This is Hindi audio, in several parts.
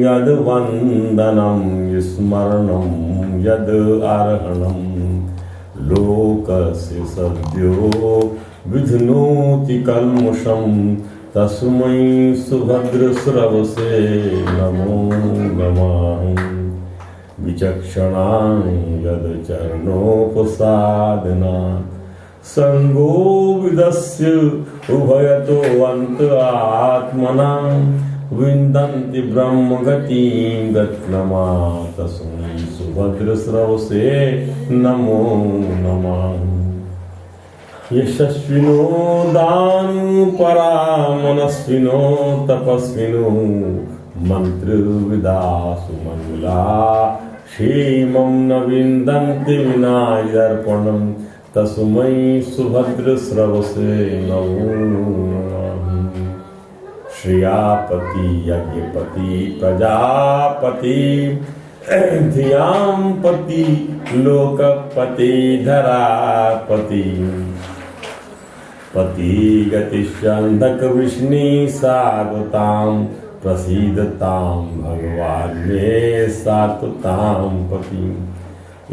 यद वंदनम स्मरणम यद अर्हणम लोकस्य सद्यो विध्नोति कल्मुषम तस्मै सुभद्रश्रवसे नमो नमः। विचक्षणां यद चरणोपसादना संगो विदस्य उभयतो अंत आत्मना विन्दन्ति ब्रह्मगतिं गत्नमा तस्मै सुभद्रश्रवसे नमो नमः। यशस्विनो दानुपरामनस्विनो तपस्विनो मन्त्रविदासु मंगला क्षेमं न विन्दन्ति विनायर्पणं तस्मै सुभद्रश्रवसे नमो नमः। श्रियापति यज्ञपति प्रजापति धियांपति लोकपति धरापति पति गतिश्चंदक विष्णु साधुतां प्रसीदतां भगवान् मे सात्वतां पति।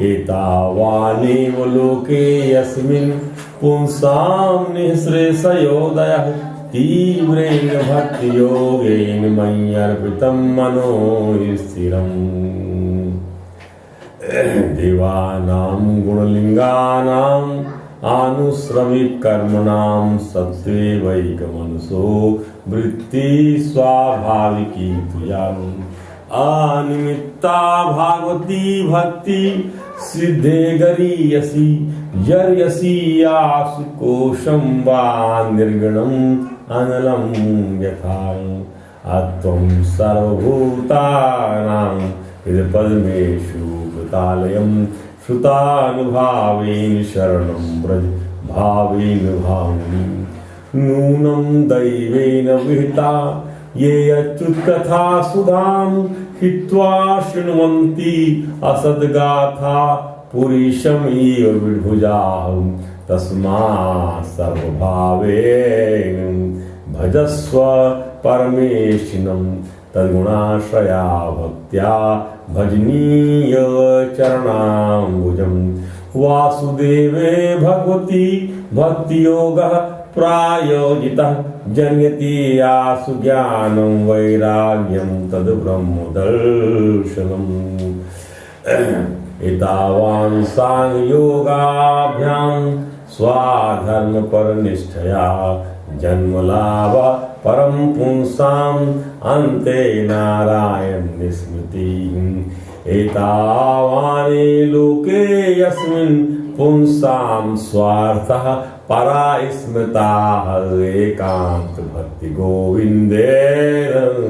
एतावानेव लोके यस्मिन् पुंसां निःश्रेषयोदयः तीव्रेण भक्तियोगेन मय्यर्पितं मनो स्थिरम्। देवानां गुणलिंगानां आनुश्रविकर्मणां सत्त्वैकमनसो वृत्ति स्वाभाविकी तुयाम्। अनिमित्ता भागवती भक्ति सिद्धे गरीयसी यर्यसी आसु कोशं वा निर्गुणम् अनलं यथा। अत्वं सर्वभूतानां हृदपद्मेषु कृतालयं श्रुतानुभावेन शरणं व्रज भावेन भावि। नूनं दैवेन विहिता ये अच्युतकथा सुधां हित्वा शृण्वन्ति असद्गाथा पुरीशमिव विभुजाहं तस्मात् सर्वभावेन भजस्व परमेशिनं तद्गुणाश्रया भक्त्या भजनीय चरणाम्बुजं। वासुदेवे भगवती भक्तियोगः प्रायोजितः जन्यति आसु ज्ञानं वैराग्यं तद् ब्रह्मदर्शनम्। एतावान् सांयोगाभ्यां स्वाधर्मपरनिष्ठया जन्मलाभ परं पुंसाम् अन्ते नारायण स्मृतिः। एतावाने लोके यस्मिन् पुंसां स्वार्थः परा स्मृताः एकान्त भक्ति गोविन्देन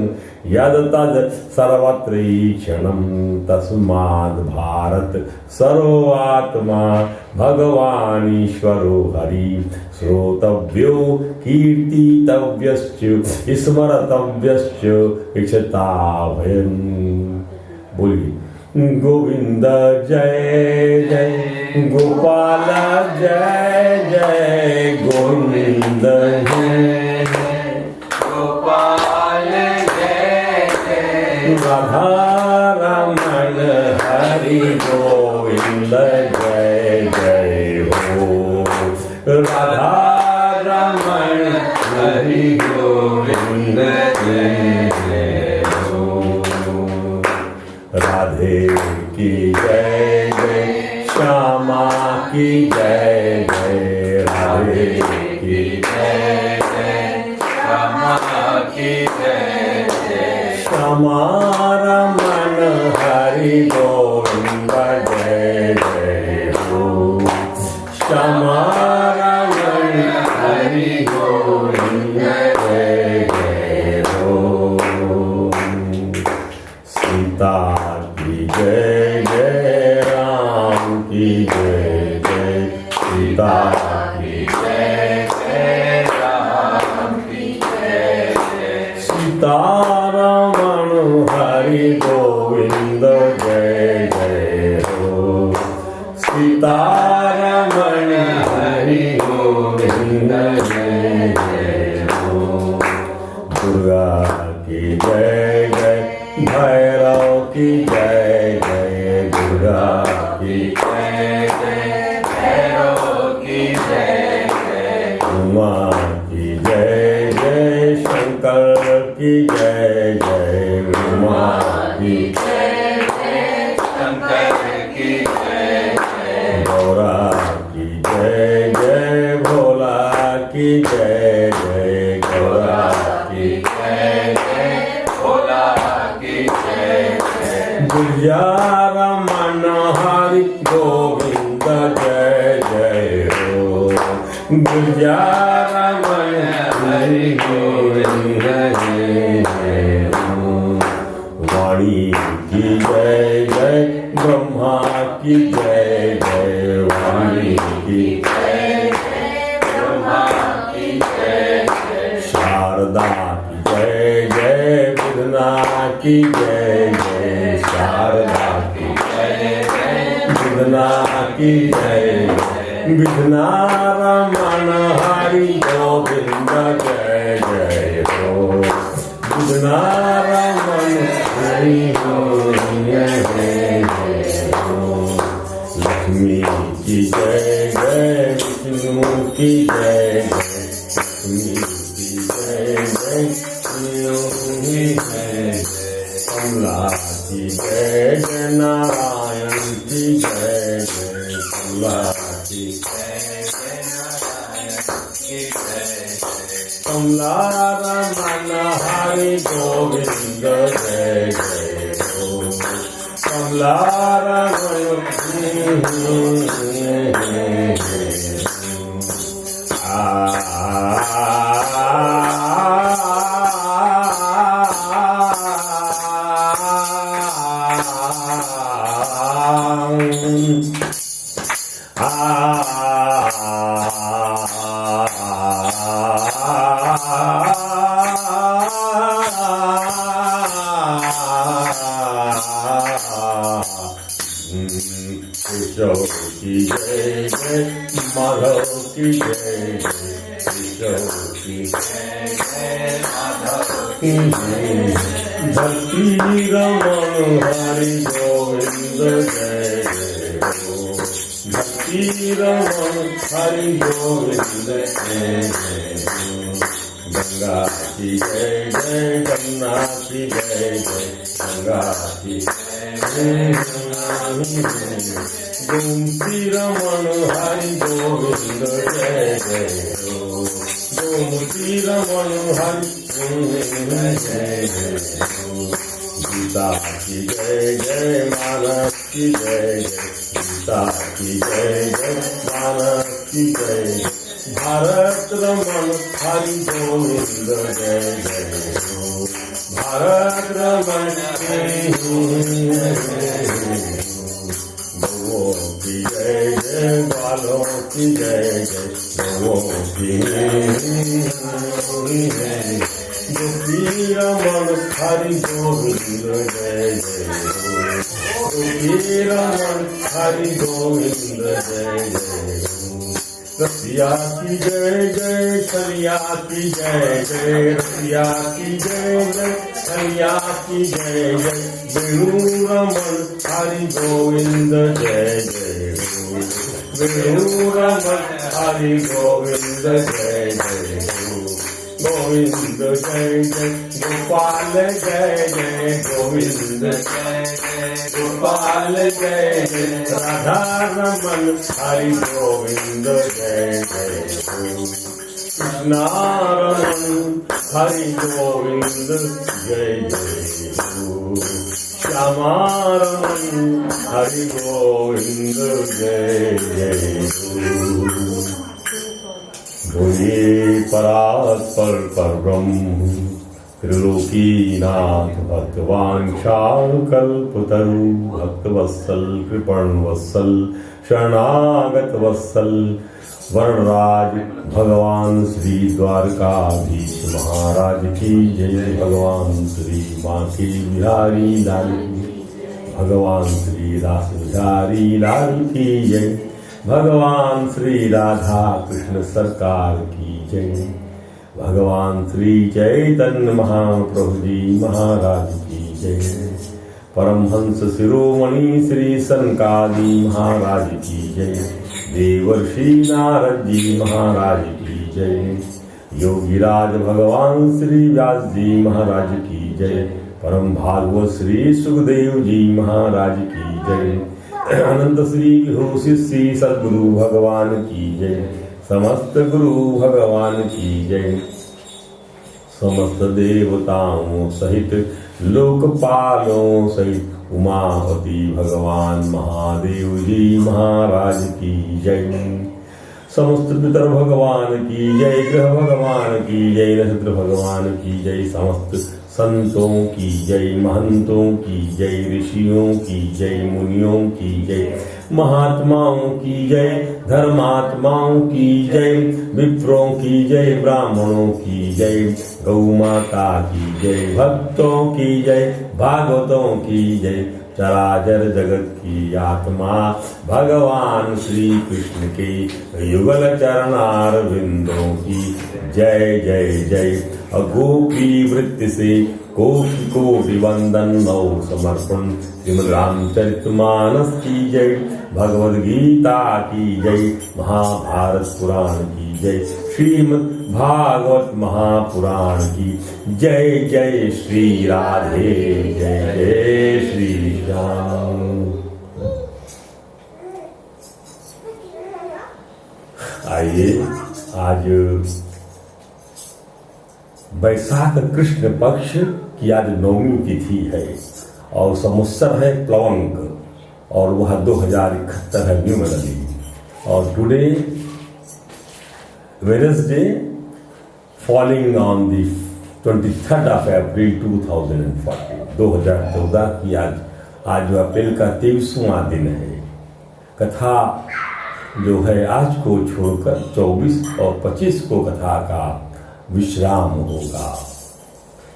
यद तद सर्वत्रीक्षणं तस्माद् भारत सर्वात्मा भगवानीश्वरो हरि श्रोतव्यो कीर्तितव्यश्च स्मरतव्यश्च इच्छताभयम्। बोलिए गोविंद जय जय गोपाल जय जय गोविंद जय गोपाल जय जय राधा रमण हरि गोविंद जय जय हो। राधा रमण हरि गोविंद जय जय हो। राधे की जय जय श्यामा की जय जय राधे की जय जय श्यामा की जय जय श्यामा रमण हरि गोविंद जय जय हो। श्यामा रमण हरि गोविंद जय जय हो। सीता की जय जय राम की जय जय सीता की जय जय राम की जय जय सीता रमण हरि गोविंद जय जय हो। सीता रमण हरि गोविंद जय जय हो। दुर्गा की जय जय भैरव की जय जय दुर्गा की जय जय भैरव की जय जय उमा की जय जय शंकर की जय जय उमा की जय जय शंकर की जय जय गौरा की जय जय भोला की जय जय गौरा की जय जय भोला की जय जय गुलजार मन हरि गोविंद जय जय हो गुलजार मन हरि गोविंद जय जय हो वाणी की जय जय ब्रह्मा की जय जय वाणी की जय जय ब्रह्मा की जय जय शारदा की जय जय विघ्ना की जय जय शारदा की जय जय विघ्ना की जय विघ्ना रमण हरि गोविंद जय जय हो विघ्ना रमण हरि गोविंद जय जय हो लक्ष्मी की जय जय विष्णु की जय जय लक्ष्मी की जय जय विष्णु की जय जय कमला की जय जय नारायण की जय जय कमला की जय जय नारायण की जय जय कमला रमण हरि गोविंद जय जय हो कमला रमण केशव की जय जय माधव की जय जय केशव की जय जय माधव की जय भक्ति रमण हरि गोविंद जय जय हो भक्ति रमण हरि गोविंद जय जय हो गंगा की जय जय गंगा की जय जय गंगा की जय गोमती रमण हरि गोविंद जय जय हो गोमती रमण हरि गोविंद जय जय हो गीता की जय जय मानस की जय जय गीता की जय जय मानस की जय जय भारत रमण हरि गोविंद जय जय हो भारत रमण हरि गोविंद जय जय हो गौओं की जय जय बालों की जय जय गौओं की जय गोपी रमण हरि गोविंद जय जय हो गोपी रमण हरि गोविंद जय जय हो रसिया की जय जय सरिया की जय जय रसिया की जय जय सरिया की जय जय वेणु रमण हरि गोविंद जय जय हो वेणु रमण हरि गोविंद जय जय हो गोविंद जय जय गोपाल जय जय गोविंद जय जय गोपाल जय जय राधा रमण हरि गोविंद जय जय हो कृष्णा रमण हरि गोविंद जय जय हो श्यामा रमण हरि गोविंद जय जय हो बोलिए परात्पर परब्रह्म त्रिलोकीनाथ भक्तवांशाकल्पतरु भक्तवत्सल कृपण वत्सल शरणागत वत्सल वरराज भगवान श्री द्वारकाधीश महाराज की जय भगवान श्री बांके बिहारी लाल की भगवान श्री रास बिहारी लाल की जय भगवान श्री राधा कृष्ण सरकार की जय भगवान श्री चैतन्य महाप्रभु जी महाराज की जय। परमहंस शिरोमणि श्री सनकादि महाराज की जय। देवर्षि नारद जी महाराज की जय। योगीराज भगवान श्री व्यास जी महाराज की जय। परम भागवत श्री सुखदेव जी महाराज की जय। अनंत श्री विभूषि श्री सद्गुरु भगवान की जय। समस्त गुरु भगवान की जय। समस्त देवताओं सहित लोकपालों सहित उमापति भगवान महादेव जी महाराज की जय। समस्त पितर भगवान की जय। ग्रह भगवान की जय। नक्षत्र भगवान की जय। समस्त संतों की जय। महंतों की जय। ऋषियों की जय। मुनियों की जय। महात्माओं की जय। धर्मात्माओं की जय। विप्रों की जय। ब्राह्मणों की जय। गौ माता की जय। भक्तों की जय। भागवतों की जय। चराचर जगत की आत्मा भगवान श्री कृष्ण के युगल चरणार बिंदों की जय जय जय। गोपी वृत्ति से कोटि कोटि वंदन नौ समर्पण। श्रीमद् रामचरितमानस की जय। भगवद गीता की जय। महाभारत पुराण की जय। श्रीमद् भागवत महापुराण की जय जय। श्री राधे जय जय श्री श्याम। आइए, आज वैशाख कृष्ण पक्ष की आज नवमी तिथि है और संवत्सर है प्लवंक और वह 2071 है न्यूमरली। और today Wednesday falling on the 23rd of April 2014 की आज जो अप्रैल का 23वां दिन है। कथा जो है आज को छोड़कर 24 और 25 को कथा का विश्राम होगा,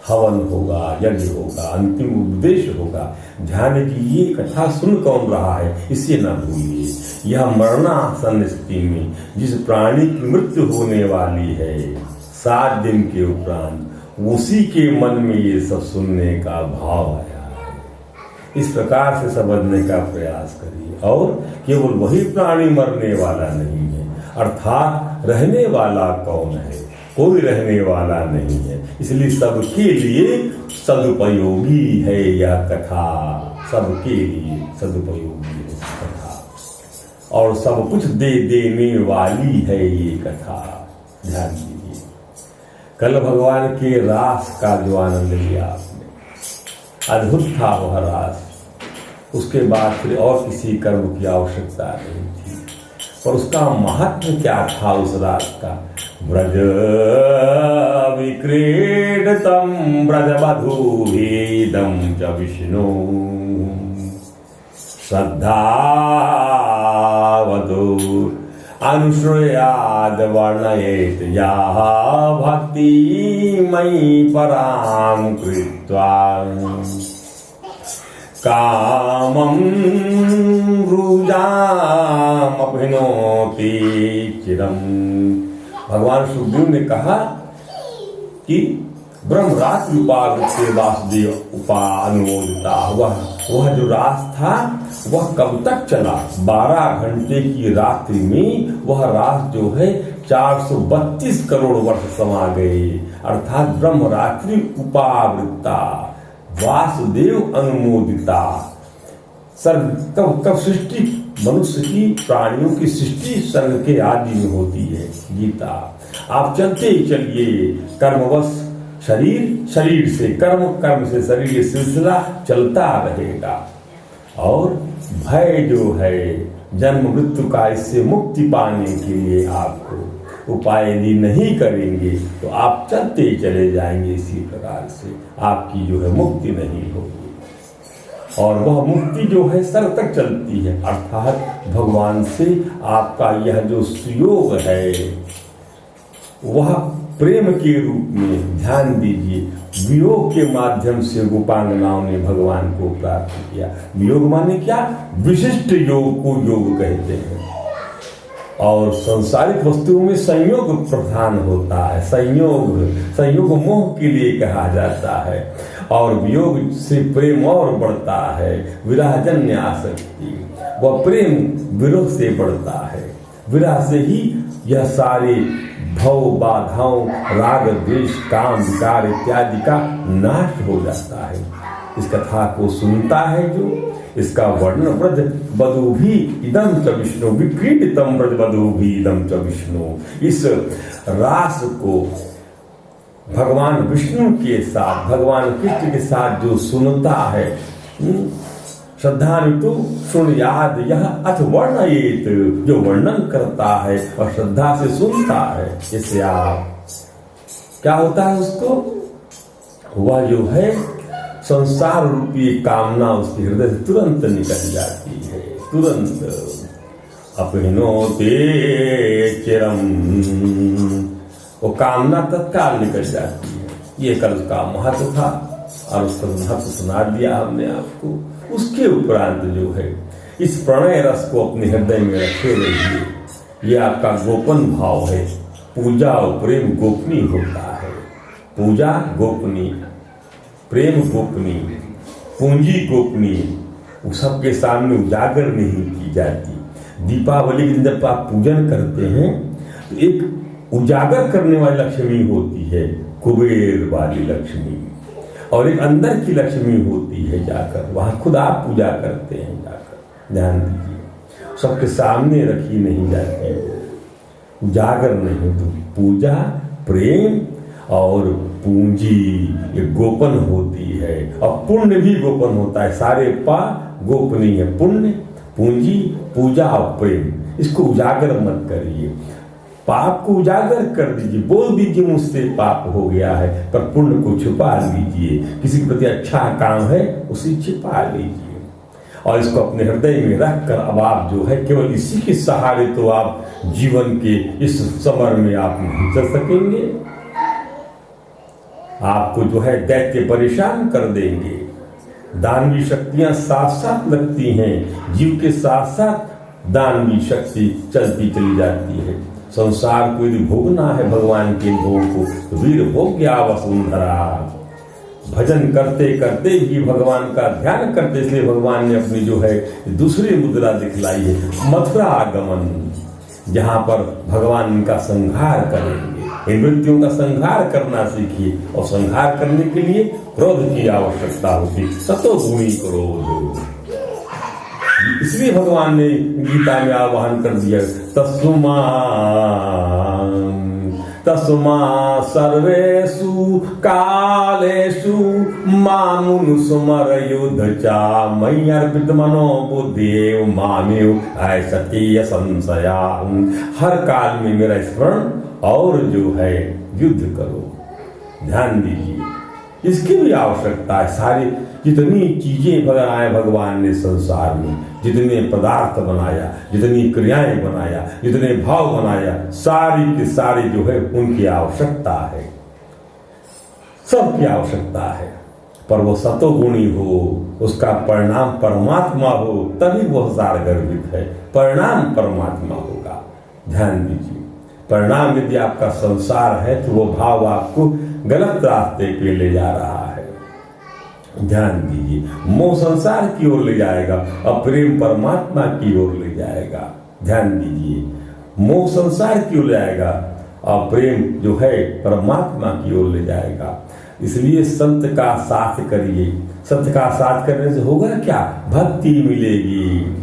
हवन होगा, यज्ञ होगा, अंतिम उपदेश होगा। ध्यान की ये कथा सुन कौन रहा है इसे न भूलिए। यह मरणासन स्थिति में जिस प्राणी की मृत्यु होने वाली है 7 दिन के उपरांत, उसी के मन में ये सब सुनने का भाव आया है। इस प्रकार से समझने का प्रयास करिए। और केवल वही प्राणी मरने वाला नहीं है, अर्थात रहने वाला कौन है? कोई रहने वाला नहीं है। इसलिए सबके लिए सदुपयोगी है यह कथा। सबके लिए सदुपयोगी है कथा और सब कुछ दे देने वाली है ये कथा। ध्यान दीजिए, कल भगवान के रास का जो आनंद लिया आपने, अद्भुत था वह रास। उसके बाद फिर और किसी कर्म की आवश्यकता नहीं थी। और उसका महत्व क्या था उस रास का? ब्रज विक्रीडतम ब्रजवधूभिदं च विष्णु श्रद्धावतो अनुश्रयाद वर्णयेत याः भक्तिमयी परां कृत्वा कामं रुजाम अभिनोति चिरम। भगवान सुखदेव ने कहा कि ब्रह्मरात्रि उपावृत्ते वासुदेव उपानुमोदिता। वह जो रास था वह कब तक चला? 12 घंटे की रात्रि में वह रास जो है 432 करोड़ वर्ष समा गए। अर्थात ब्रह्मरात्रि उपावृत्ता वासुदेव अनुमोदिता। सर्ग कब सृष्टि मनुष्य की, प्राणियों की सृष्टि सर्ग के आदि में होती है। गीता आप चलते ही चलिए, कर्मवश शरीर से कर्म, कर्म से शरीर, ये सिलसिला चलता रहेगा। और भय जो है जन्म मृत्यु का, इससे मुक्ति पाने के लिए आपको उपाय यदि नहीं करेंगे तो आप चलते ही चले जाएंगे। इसी प्रकार से आपकी जो है मुक्ति नहीं होगी। और वह मुक्ति जो है सर तक चलती है, अर्थात भगवान से आपका यह जो सुयोग है वह प्रेम के रूप में। ध्यान दीजिए, वियोग के माध्यम से गोपांगनाओं ने भगवान को प्राप्त किया। वियोग माने क्या? विशिष्ट योग को योग कहते हैं। और संसारिक वस्तुओं में संयोग प्रधान होता है। संयोग मोह के लिए कहा जाता है। और वियोग से प्रेम और बढ़ता है। विरहजन्य आसक्ति, वह प्रेम विरह से बढ़ता है। विरह से ही यह सारे भव बाधाओं, राग द्वेष काम विकार इत्यादि का नाश हो जाता है। इस कथा को सुनता है जो, इसका वर्णन ब्रज बधू भी इदम च विष्णु, विक्रीडितम ब्रज बधू भी इदम च विष्णु। इस रास को भगवान विष्णु के साथ, भगवान कृष्ण के साथ जो सुनता है, श्रद्धान्वितो शृणुयाद यह अथ वर्णयेत, जो वर्णन करता है और श्रद्धा से सुनता है, इससे आप क्या होता है उसको, वह जो है संसार रूपी कामना उसके हृदय से तुरंत निकल जाती है। तुरंत अपनोते चिरम, वो कामना तत्काल निकल जाती है। ये कल उसका महत्व था और उसका महत्व सुना दिया हमने आपको। उसके उपरांत जो है इस प्रणय रस को अपने हृदय में रखे रहिए। ये आपका गोपन भाव है। पूजा और प्रेम गोपनीय होता है। पूजा गोपनीय, प्रेम गोपनीय, पूंजी गोपनीय, वो सबके सामने उजागर नहीं की जाती। दीपावली के दिन जब आप पूजन करते हैं तो एक उजागर करने वाली लक्ष्मी होती है, कुबेर वाली लक्ष्मी, और एक अंदर की लक्ष्मी होती है, जाकर वहां खुद आप पूजा करते हैं। जाकर ध्यान दीजिए, सबके सामने रखी नहीं जाती, उजागर नहीं। तो पूजा, प्रेम और पूंजी ये गोपन होती है, और पुण्य भी गोपन होता है। सारे पा गोपनीय है, पुण्य, पूंजी, पूजा और प्रेम। इसको उजागर मत करिए, पाप को उजागर कर दीजिए, बोल दीजिए मुझसे पाप हो गया है, पर पुण्य को छुपा लीजिए। किसी के प्रति अच्छा काम है उसे छिपा लीजिए, और इसको अपने हृदय में रखकर अब आप जो है केवल इसी के सहारे तो आप जीवन के इस समर में आप नहीं चल सकेंगे। आपको जो है दैत्य परेशान कर देंगे। दानवी शक्तियां साथ साथ लगती हैं, जीव के साथ साथ दानवी शक्ति चलती चली जाती है। संसार को यदि भोगना है भगवान के भोग को, तो वीर भोग गया वसुंधरा। भजन करते करते ही भगवान का ध्यान करते, इसलिए भगवान ने अपनी जो है दूसरी मुद्रा दिखलाई है, मथुरा आगमन, जहां पर भगवान इनका संहार करेंगे। इन वृत्तियों का संहार करना सीखिए, और संहार करने के लिए क्रोध की आवश्यकता होती, सतोगुणी क्रोध। इसलिए भगवान ने गीता में आह्वान कर दिया, तस्मा सर्वेषु कालेषु मामुनुस्मर युद्ध चा मयि अर्पित मनो बुद्धिर् मामेव ऐसतीय संशया। हर काल में मेरा स्मरण और जो है युद्ध करो। ध्यान दीजिए, इसकी भी आवश्यकता है। सारी जितनी चीजें बनाए भगवान ने संसार में, जितने पदार्थ बनाया, जितनी क्रियाएं बनाया, जितने भाव बनाया, सारी की सारी जो है उनकी आवश्यकता है, सबकी आवश्यकता है। पर वो सतोगुणी हो, उसका परिणाम परमात्मा हो, तभी वह सारगर्भित है। परिणाम परमात्मा होगा। ध्यान दीजिए, परिणाम यदि आपका संसार है तो वो भाव आपको गलत रास्ते पे ले जा रहा है। ध्यान दीजिए, मोह संसार की ओर ले जाएगा और प्रेम परमात्मा की ओर ले जाएगा। ध्यान दीजिए, मोह संसार की ओर ले जाएगा और प्रेम जो है परमात्मा की ओर ले जाएगा। इसलिए संत का साथ करिए। संत का साथ करने से होगा क्या? भक्ति मिलेगी,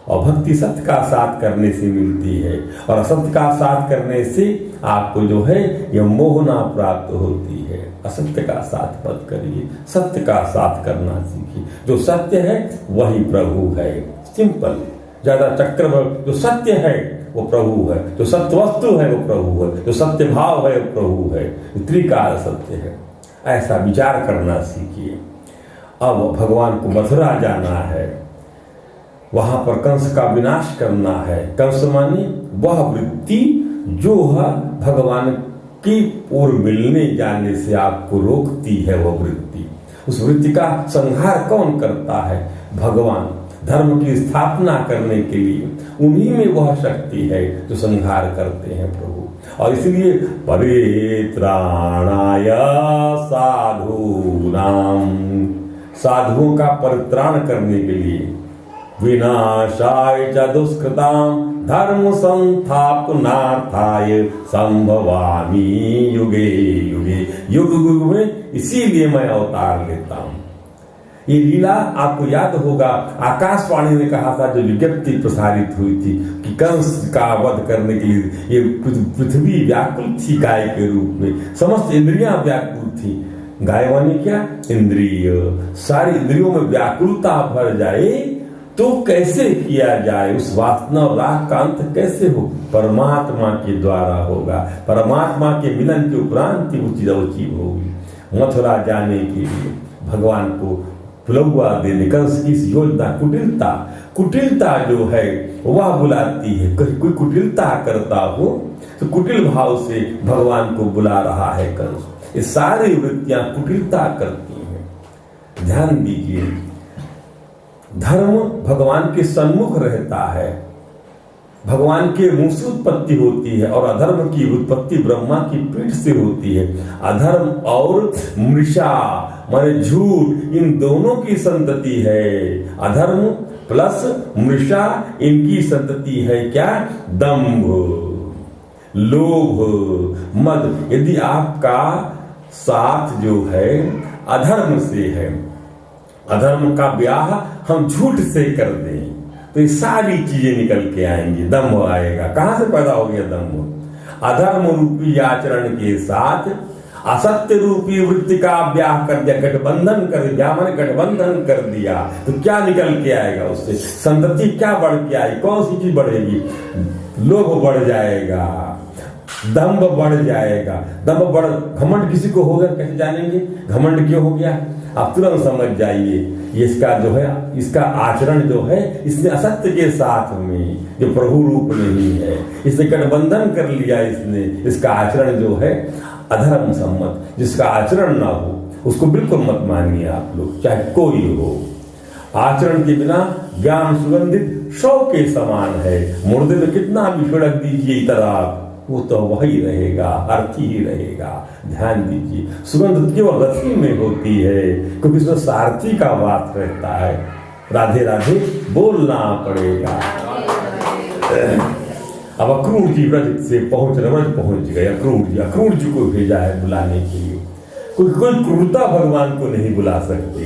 और भक्ति सत्य का साथ करने से मिलती है, और असत्य का साथ करने से आपको जो है यह मोहना प्राप्त होती है। असत्य का साथ मत करिए, सत्य का साथ करना सीखिए। जो सत्य है वही प्रभु है। सिंपल, ज्यादा चक्र। जो सत्य है वो प्रभु है, जो सत्य वस्तु है वो प्रभु है, जो सत्य भाव है वो प्रभु है, त्रिकाल सत्य है। ऐसा विचार करना सीखिए। अब भगवान को मथुरा जाना है, वहां पर कंस का विनाश करना है। कंस माने वह वृत्ति जो है भगवान की ओर मिलने जाने से आपको रोकती है। वह वृत्ति, उस वृत्ति का संहार कौन करता है? भगवान। धर्म की स्थापना करने के लिए उन्हीं में वह शक्ति है जो संहार करते हैं प्रभु। और इसलिए परित्राणाय साधूनाम, साधुओं का परित्राण करने के लिए, विनाशाय च दुष्कृताम धर्म संस्थापनार्थाय संभवामि युगे युगे, युग युग में इसीलिए मैं अवतार लेता हूं। ये लीला आपको याद होगा, आकाशवाणी ने कहा था, जो विज्ञप्ति प्रसारित हुई थी कि कंस का वध करने के लिए ये पृथ्वी व्याकुल थी गाय के रूप में, समस्त इंद्रियां व्याकुल थी। गाय माने क्या? इंद्रिय। सारी इंद्रियों में व्याकुलता भर जाए तो कैसे किया जाए? उस वासना और राग का अंत कैसे हो? परमात्मा के द्वारा होगा। परमात्मा के मिलन के उपरांत ही वो चीज होगी। मथुरा जाने के लिए भगवान को पुलौआ देने, कंस की योजना, कुटिलता, कुटिलता जो है वह बुलाती है। कोई कुटिलता करता हो तो कुटिल भाव से भगवान को बुला रहा है कंस। ये सारी वृत्तियां कुटिलता करती हैं। ध्यान दीजिए, धर्म भगवान के सन्मुख रहता है, भगवान के मुंह से उत्पत्ति होती है, और अधर्म की उत्पत्ति ब्रह्मा की पीठ से होती है। अधर्म और मृषा माने झूठ, इन दोनों की संतति है। अधर्म प्लस मृषा, इनकी संतति है क्या? दंभ, लोभ, मद। यदि आपका साथ जो है अधर्म से है, अधर्म का ब्याह हम झूठ से कर दें, तो ये सारी चीजें निकल के आएंगी। दंभ आएगा। कहां से पैदा हो गया दंभ? अधर्म रूपी आचरण के साथ असत्य रूपी वृत्ति का ब्याह कर दिया, गठबंधन कर दिया। मैंने गठबंधन कर दिया तो क्या निकल के आएगा? उससे संतति क्या बढ़ के आएगी? कौन सी चीज बढ़ेगी? लोभ बढ़ जाएगा, दंभ बढ़ जाएगा। दंभ बढ़, घमंड किसी को होगा कैसे जानेंगे घमंड क्यों हो गया? आप तुरंत समझ जाइए, इसका जो है, इसका आचरण जो है, इसने असत्य के साथ में, जो प्रभु रूप नहीं है, इसने गठबंधन कर लिया। इसने, इसका आचरण जो है अधर्म सम्मत। जिसका आचरण ना हो उसको बिल्कुल मत मानिए आप लोग, चाहे कोई हो। आचरण के बिना ज्ञान सुगंधित शव के समान है। मुर्दे में कितना भी छिड़क दीजिए इतर आप, वो तो वही रहेगा, अर्थी ही रहेगा। ध्यान दीजिए, सुगंध केवल रथी में होती है, क्योंकि इसमें सारथी का बात रहता है। राधे राधे बोलना पड़ेगा। अब अक्रूर जी व्रज से पहुंच गए। अक्रूर जी को भेजा है बुलाने के लिए। कोई क्रूरता भगवान को नहीं बुला सकती।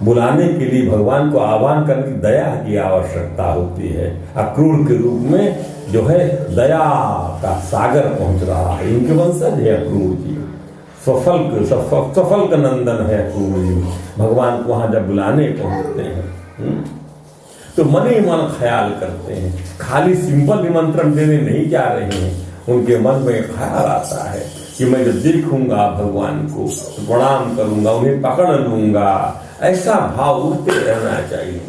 बुलाने के लिए भगवान को आह्वान करने की दया की आवश्यकता होती है। अक्रूर के रूप में जो है दया का सागर पहुंच रहा है। इनके वंशज है अक्रूर जी, सफल का नंदन है अक्रूर जी। भगवान को वहां जब बुलाने पहुंचते हैं तो मन ही मन ख्याल करते हैं, खाली सिंपल निमंत्रण देने नहीं जा रहे हैं। उनके मन में ख्याल आता है कि मैं जब देखूंगा भगवान को तो प्रणाम करूंगा, उन्हें पकड़ लूंगा। ऐसा भाव उठते रहना चाहिए।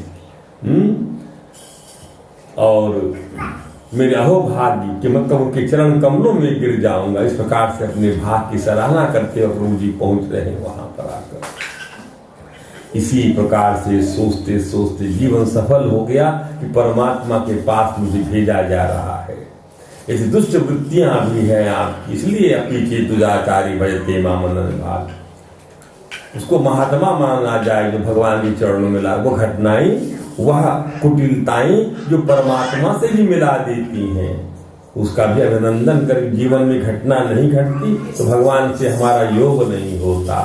और मेरे अहोभाग्य कि मैं कब उनके चरण कमलों में गिर जाऊंगा। इस प्रकार से अपने भाग की सराहना करते हुए प्रभु जी पहुंच रहे हैं वहां पर आकर। इसी प्रकार से सोचते सोचते जीवन सफल हो गया कि परमात्मा के पास मुझे भेजा जा रहा है। ऐसी दुष्ट वृत्तियां भी हैं आपकी, इसलिए पीछे दुराचारी भजते मामनन भाग। उसको महात्मा माना जाए जो भगवान के चरणों में ला, वो घटनाएं, वह कुटिलताएं जो परमात्मा से भी मिला देती हैं, उसका भी अभिनंदन कर। जीवन में घटना नहीं घटती तो भगवान से हमारा योग नहीं होता।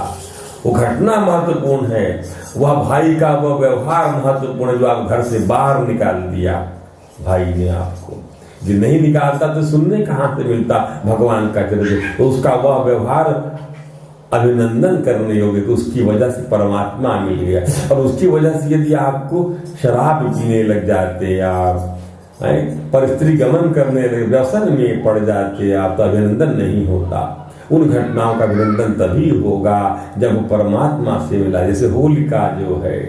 वो घटना महत्वपूर्ण है, वह भाई का वह व्यवहार महत्वपूर्ण है जो आप घर से बाहर निकाल दिया भाई ने आपको। जो नहीं निकालता तो सुनने कहां से मिलता भगवान का चरित्र। तो उसका वह व्यवहार अभिनंदन करने योग्य, तो उसकी वजह से परमात्मा मिल गया। और उसकी वजह से यदि आपको शराब पीने लग जाते, आप पर स्त्री गमन करने लगे, व्यसन में पड़ जाते आप, तो अभिनंदन नहीं होता। उन घटनाओं का अभिनंदन तभी होगा जब वो परमात्मा से मिला। जैसे होलिका जो है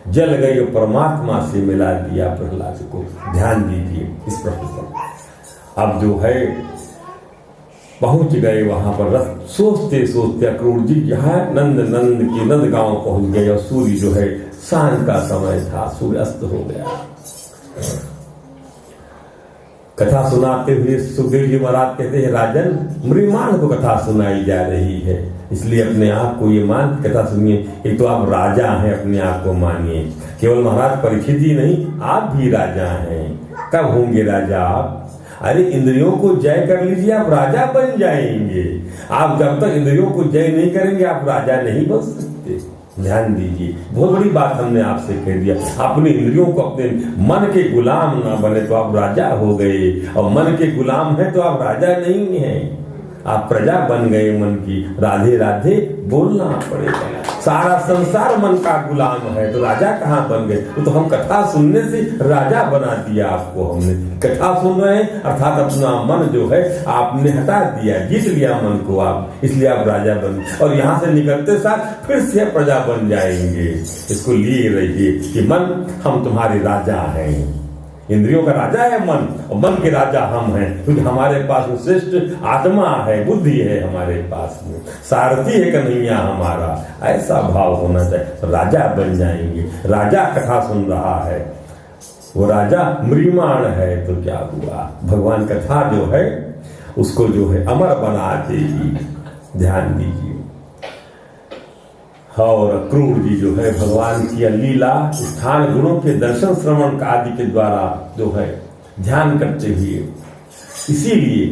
जल गई, वो परमात्मा से मिला दिया प्रहलाद को। ध्यान दीजिए इस प्रश्न पर। अब जो है पहुंच गए वहां पर। रथ सोचते सोचते अक्रूर जी यहाँ नंद की नंदगांव पहुंच गए, और सूर्य जो है सांझ का समय था, सूर्य अस्त हो गया। कथा सुनाते हुए सुखदेव जी महाराज कहते हैं, राजन म्रियमाण को कथा सुनाई जा रही है, इसलिए अपने आप को ये मान कथा सुनिए। एक तो आप राजा हैं, अपने आप को मानिए। केवल महाराज परीक्षित ही नहीं, आप भी राजा हैं। कब होंगे राजा आप? अरे इंद्रियों को जय कर लीजिए, आप राजा बन जाएंगे। आप जब तक इंद्रियों को जय नहीं करेंगे, आप राजा नहीं बन सकते। ध्यान दीजिए, बहुत बड़ी बात हमने आपसे कह दिया। अपने इंद्रियों को, अपने मन के गुलाम ना बने तो आप राजा हो गए, और मन के गुलाम हैं तो आप राजा नहीं हैं, आप प्रजा बन गए मन की। राधे राधे बोलना पड़ेगा। सारा संसार मन का गुलाम है तो राजा कहाँ बन गए? तो हम कथा सुनने से राजा बना दिया आपको। हमने कथा सुन रहे हैं अर्थात अपना मन जो है आपने हटा दिया, जीत लिया मन को आप, इसलिए आप राजा बन। और यहाँ से निकलते साथ फिर से प्रजा बन जाएंगे। इसको लिए रहिए कि मन हम तुम्हारे राजा हैं। इंद्रियों का राजा है मन, और मन के राजा हम हैं, क्योंकि हमारे पास में श्रेष्ठ आत्मा है, बुद्धि है हमारे पास में, सारथी है कन्हैया हमारा। ऐसा भाव होना चाहिए, तो राजा बन जाएंगे। राजा कथा सुन रहा है, वो राजा म्रियमाण है तो क्या हुआ? भगवान कथा जो है उसको जो है अमर बना देगी। ध्यान दीजिए। और क्रूर जी जो है भगवान की लीला स्थान गुणों के दर्शन श्रवण का आदि के द्वारा जो है ध्यान करते हुए, इसीलिए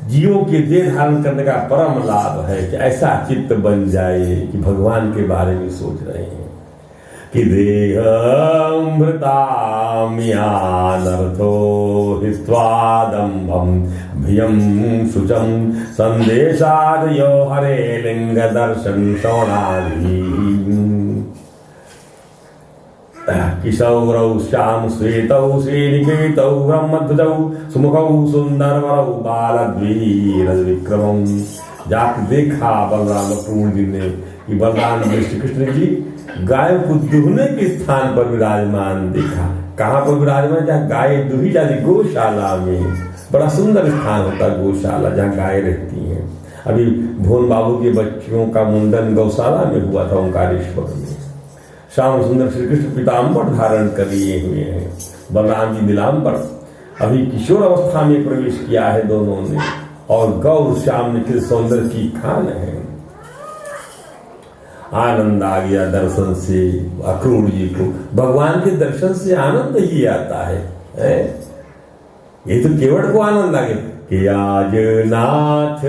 जीवों के देह धारण करने का परम लाभ है कि ऐसा चित्त बन जाए कि भगवान के बारे में सोच रहे हैं कि देहमृताम्यानर्थो हित्वादम्भं भियं शुचं संदेशादयो हरे लिंग दर्शन श्रवणादि किशोरौ श्याम श्वेतौ श्रीनिकेतौ ब्रह्मध्वजौ सुमुखौ सुंदरवरौ बालवीर विक्रमं। जाके देखा बलराम पूर्ण जी ने कि बलराम श्री कृष्ण जी गाय को दुहने के स्थान पर विराजमान देखा। कहाँ पर विराजमान? जहाँ गाय दुही जाती, गौशाला में। बड़ा सुंदर स्थान होता है गौशाला, जहाँ गाय रहती हैं। अभी भोन बाबू के बच्चियों का मुंडन गौशाला में हुआ था ओंकारेश्वर में। श्याम सुंदर श्री कृष्ण पीताम्बर धारण कर लिए हुए हैं, बलराम जी नीलांबर। अभी किशोर अवस्था में प्रवेश किया है दोनों ने, और गौर श्याम निखिल सौंदर्य की खान है। आनंद आ गया दर्शन से अक्रूर जी को। भगवान के दर्शन से आनंद ही आता है? ये तो केवट को आनंद आ गया कि आज नाथ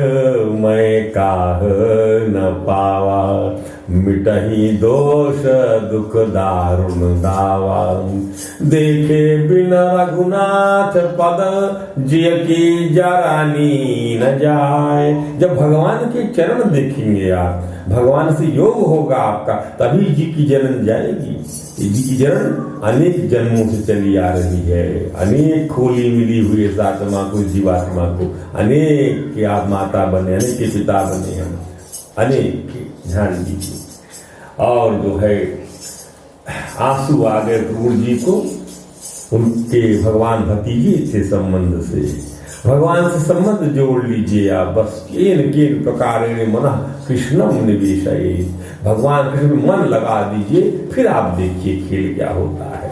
मैं काह न पावा, मिटही दोष दुख दारुण दावा, देखे बिन रघुनाथ पद जिय की जरानी न जाए। जब भगवान के चरण देखेंगे आप, भगवान से योग होगा आपका, तभी जी की जलन जाएगी। जी की जलन अनेक जन्मों से चली आ रही है, अनेक खोली मिली हुई है आत्मा को, जीवात्मा को। अनेक के आप माता बने, अनेक के पिता बने हैं, अनेक के। ध्यान दीजिए। और जो है आंसू आ गए क्रूर जी को, उनके भगवान भतीजे से संबंध से। भगवान से संबंध जोड़ लीजिए आप बस। केन प्रकार मन कृष्णम निवेशये, भगवान कृष्ण में मन लगा दीजिए, फिर आप देखिए खेल क्या होता है।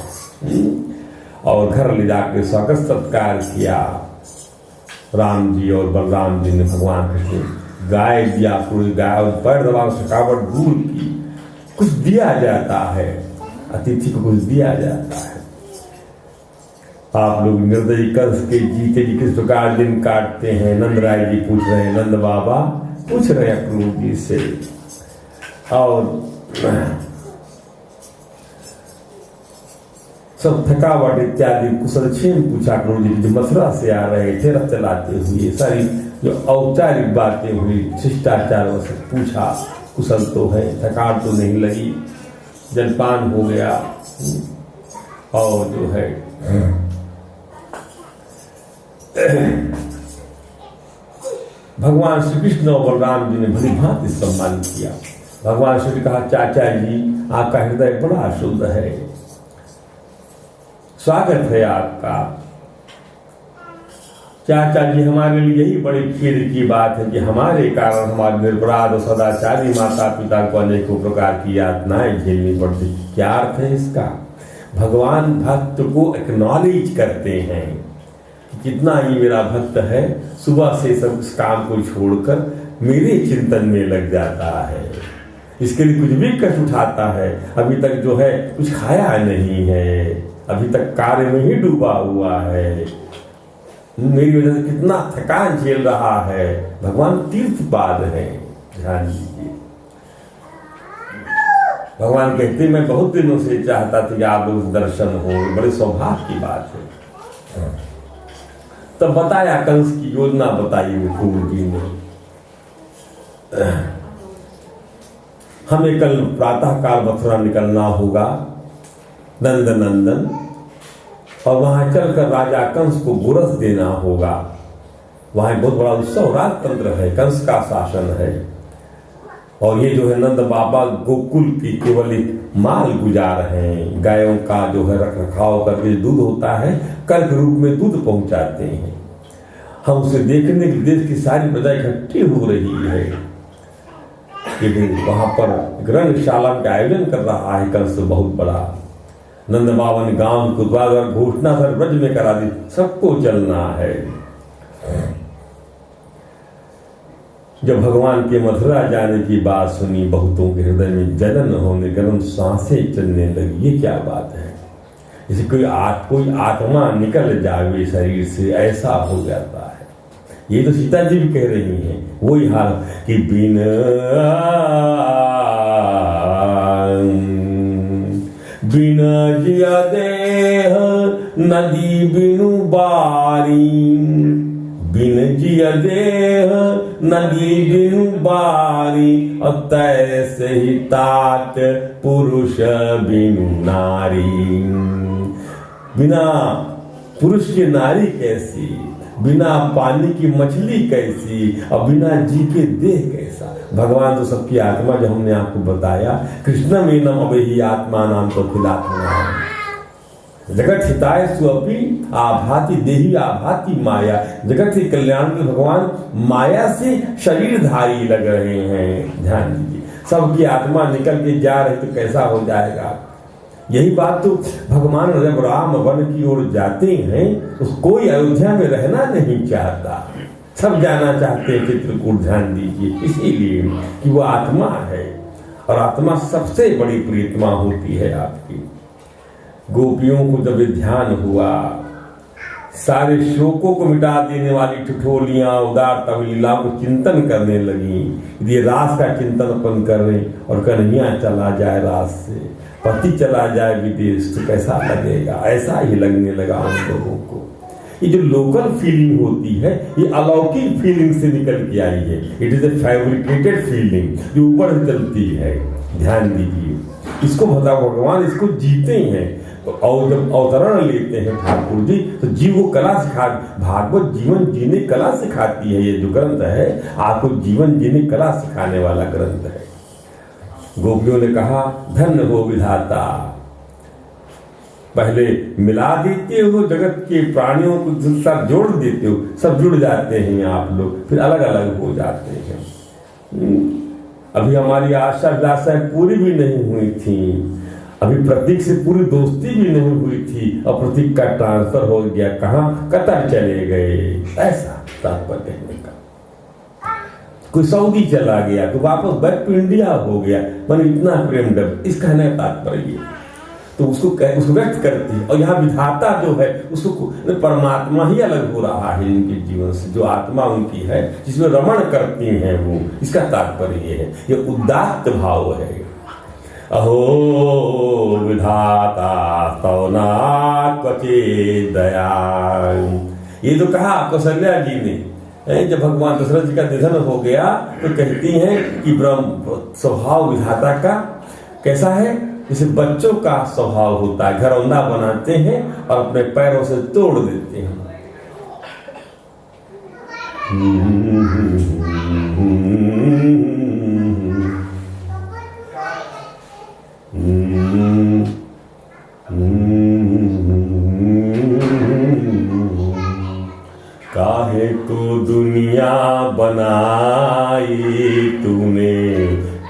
और घर ले जाकर स्वागत सत्कार किया राम जी और बलराम जी ने। भगवान कृष्ण गाय दिया, पूरी गाय और पैर दबा थकावट दूर की। कुछ दिया जाता है, अतिथि को कुछ दिया जाता है। आप लोग निर्दयी कंस के जीते जी किस प्रकार दिन काटते हैं? नंद राय जी पूछ रहे हैं, नंद बाबा पूछ रहे हैं क्रूर जी से। और सब थकावट इत्यादि कुशल क्षेम पूछा क्रूर जी, जो मथुरा से आ रहे थे रथ चलाते हुए। सारी जो औपचारिक बातें हुई, शिष्टाचार से पूछा, कुशल तो है, थकान तो नहीं लगी, जलपान हो गया। और जो है भगवान श्री कृष्ण और बलराम जी ने भली भांति सम्मान किया। भगवान श्री ने कहा, चाचा जी आपका हृदय बड़ा शुद्ध है, स्वागत है आपका। चाचा जी हमारे लिए यही बड़ी खेद की बात है कि हमारे कारण हमारे निर्पराध और सदाचारी माता पिता को अनेकों प्रकार की यातनाएं झेलनी पड़ती। क्या अर्थ है इसका? भगवान भक्त को एक्नॉलेज करते हैं, कितना ये मेरा भक्त है, सुबह से सब इस काम को छोड़कर मेरे चिंतन में लग जाता है, इसके लिए कुछ भी कष्ट उठाता है। अभी तक जो है कुछ खाया नहीं है, अभी तक कार्य में ही डूबा हुआ है, मेरी वजह से कितना थकान झेल रहा है। भगवान तीर्थपाद है, ध्यान दीजिए। भगवान कहते मैं बहुत दिनों से चाहता था कि आप लोग दर्शन हो, बड़े सौभाग्य की बात है। तब बताया, कंस की योजना बताई विष्णु जी ने। हमें कल प्रातः काल मथुरा निकलना होगा, नंद नंदन, और वहां चलकर राजा कंस को गुरस देना होगा। वहां बहुत बड़ा उत्सव राजतंत्र है, कंस का शासन है। और ये जो है नंद बाबा गोकुल की केवल एक माल गुजार हैं, गायों का जो है रख रखाव करके दूध होता है, कल के रूप में दूध पहुंचाते हैं। हम उसे देखने के देश की सारी प्रजा इकट्ठी हो रही है। ये वहां पर रंगशाला का आयोजन कर रहा है कंस बहुत बड़ा। नंद बाबा ने गांव को द्वारा घोषणा सर ब्रज में करा दी, सबको चलना है। जब भगवान के मथुरा जाने की बात सुनी, बहुतों के हृदय में जलन होने, गर्म सांसें चलने लगी। ये क्या बात है, जैसे कोई आत्मा निकल जावे शरीर से, ऐसा हो जाता है। ये तो सीता जी भी कह रही हैं, वही हाल कि बिना जिया देह नदी बिनु बारी, बिन जिया देह नदी बिनु बारी, और तैसे ही तात पुरुष बिनु नारी। बिना पुरुष की नारी कैसी, बिना पानी की मछली कैसी, और बिना जी के देह कैसा। भगवान तो सबकी आत्मा, जो हमने आपको बताया, कृष्ण में नम अबे ही आत्मा नाम तो खिलात्मा जगत हिताय स्वपी आभाति देही आभाति माया। जगत के कल्याण में भगवान माया से शरीरधारी लग रहे हैं। ध्यान दीजिए, सबकी आत्मा निकल के जा रही तो कैसा हो जाएगा। यही बात तो भगवान जब राम वन की ओर जाते हैं तो कोई अयोध्या में रहना नहीं चाहता, सब जाना चाहते हैं चित्रकूट। ध्यान दीजिए, इसीलिए कि वो आत्मा है, और आत्मा सबसे बड़ी प्रियतमा होती है आपकी। गोपियों को जब ध्यान हुआ, सारे शोकों को मिटा देने वाली ठिठोलियां उदार तवलीला को चिंतन करने लगी। ये रास का चिंतन अपन कर रहे, और कन्हैया चला जाए रास से, पति चला जाए विदेश, तो कैसा लगेगा। ऐसा ही लगने लगा उन लोगों को। ये जो लोकल फीलिंग होती है, ये अलौकिक फीलिंग से निकल के आई है। It is a fabricated feeling जो ऊपर से चलती है। ध्यान दीजिए, इसको भगवान इसको जीते हैं। और जब अवतरण लेते हैं ठाकुर जी, तो जीव को कला सिखा, भागवत जीवन जीने कला सिखाती है। ये जो ग्रंथ है आपको जीवन जीने कला सिखाने वाला ग्रंथ है। गोपियों ने कहा, धन्य हो विधाता, पहले मिला देते हो जगत के प्राणियों को, सब जोड़ देते हो, सब जुड़ जाते हैं आप लोग, फिर अलग अलग हो जाते हैं। अभी हमारी आशा अभिलाषाएं पूरी भी नहीं हुई थी, अभी प्रतीक से पूरी दोस्ती भी नहीं हुई थी, और प्रतीक का ट्रांसफर हो गया, कहाँ कतर चले गए। ऐसा तात्पर्य कहने का। कोई सऊदी चला गया तो वापस बैक टू इंडिया हो गया, मन इतना प्रेम डब, इसका कहने का तात्पर्य। तो उसको व्यक्त करती है। और यहाँ विधाता जो है उसको परमात्मा ही अलग हो रहा है इनके जीवन से, जो आत्मा उनकी है जिसमें रमण करती हैं वो, इसका तात्पर्य है। ये उदात्त भाव है। अहो विधाता स्तौना क्वचे दया। ये तो कहा कौशल्या जी ने, जब भगवान दशरथ जी का निधन हो गया तो कहती हैं कि ब्रह्म स्वभाव विधाता का कैसा है, जैसे बच्चों का स्वभाव होता है, घरौंदा बनाते हैं और अपने पैरों से तोड़ देते हैं। काहे को दुनिया बनाई तूने,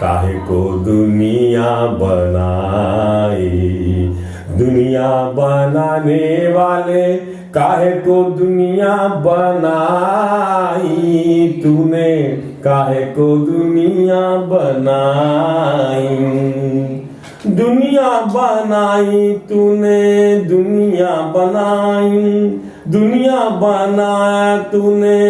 काहे को दुनिया बनाई, दुनिया बनाने वाले काहे को दुनिया बनाई तूने, काहे को दुनिया बनाई। दुनिया बनाई तूने, दुनिया बनाई, दुनिया बनाया तूने,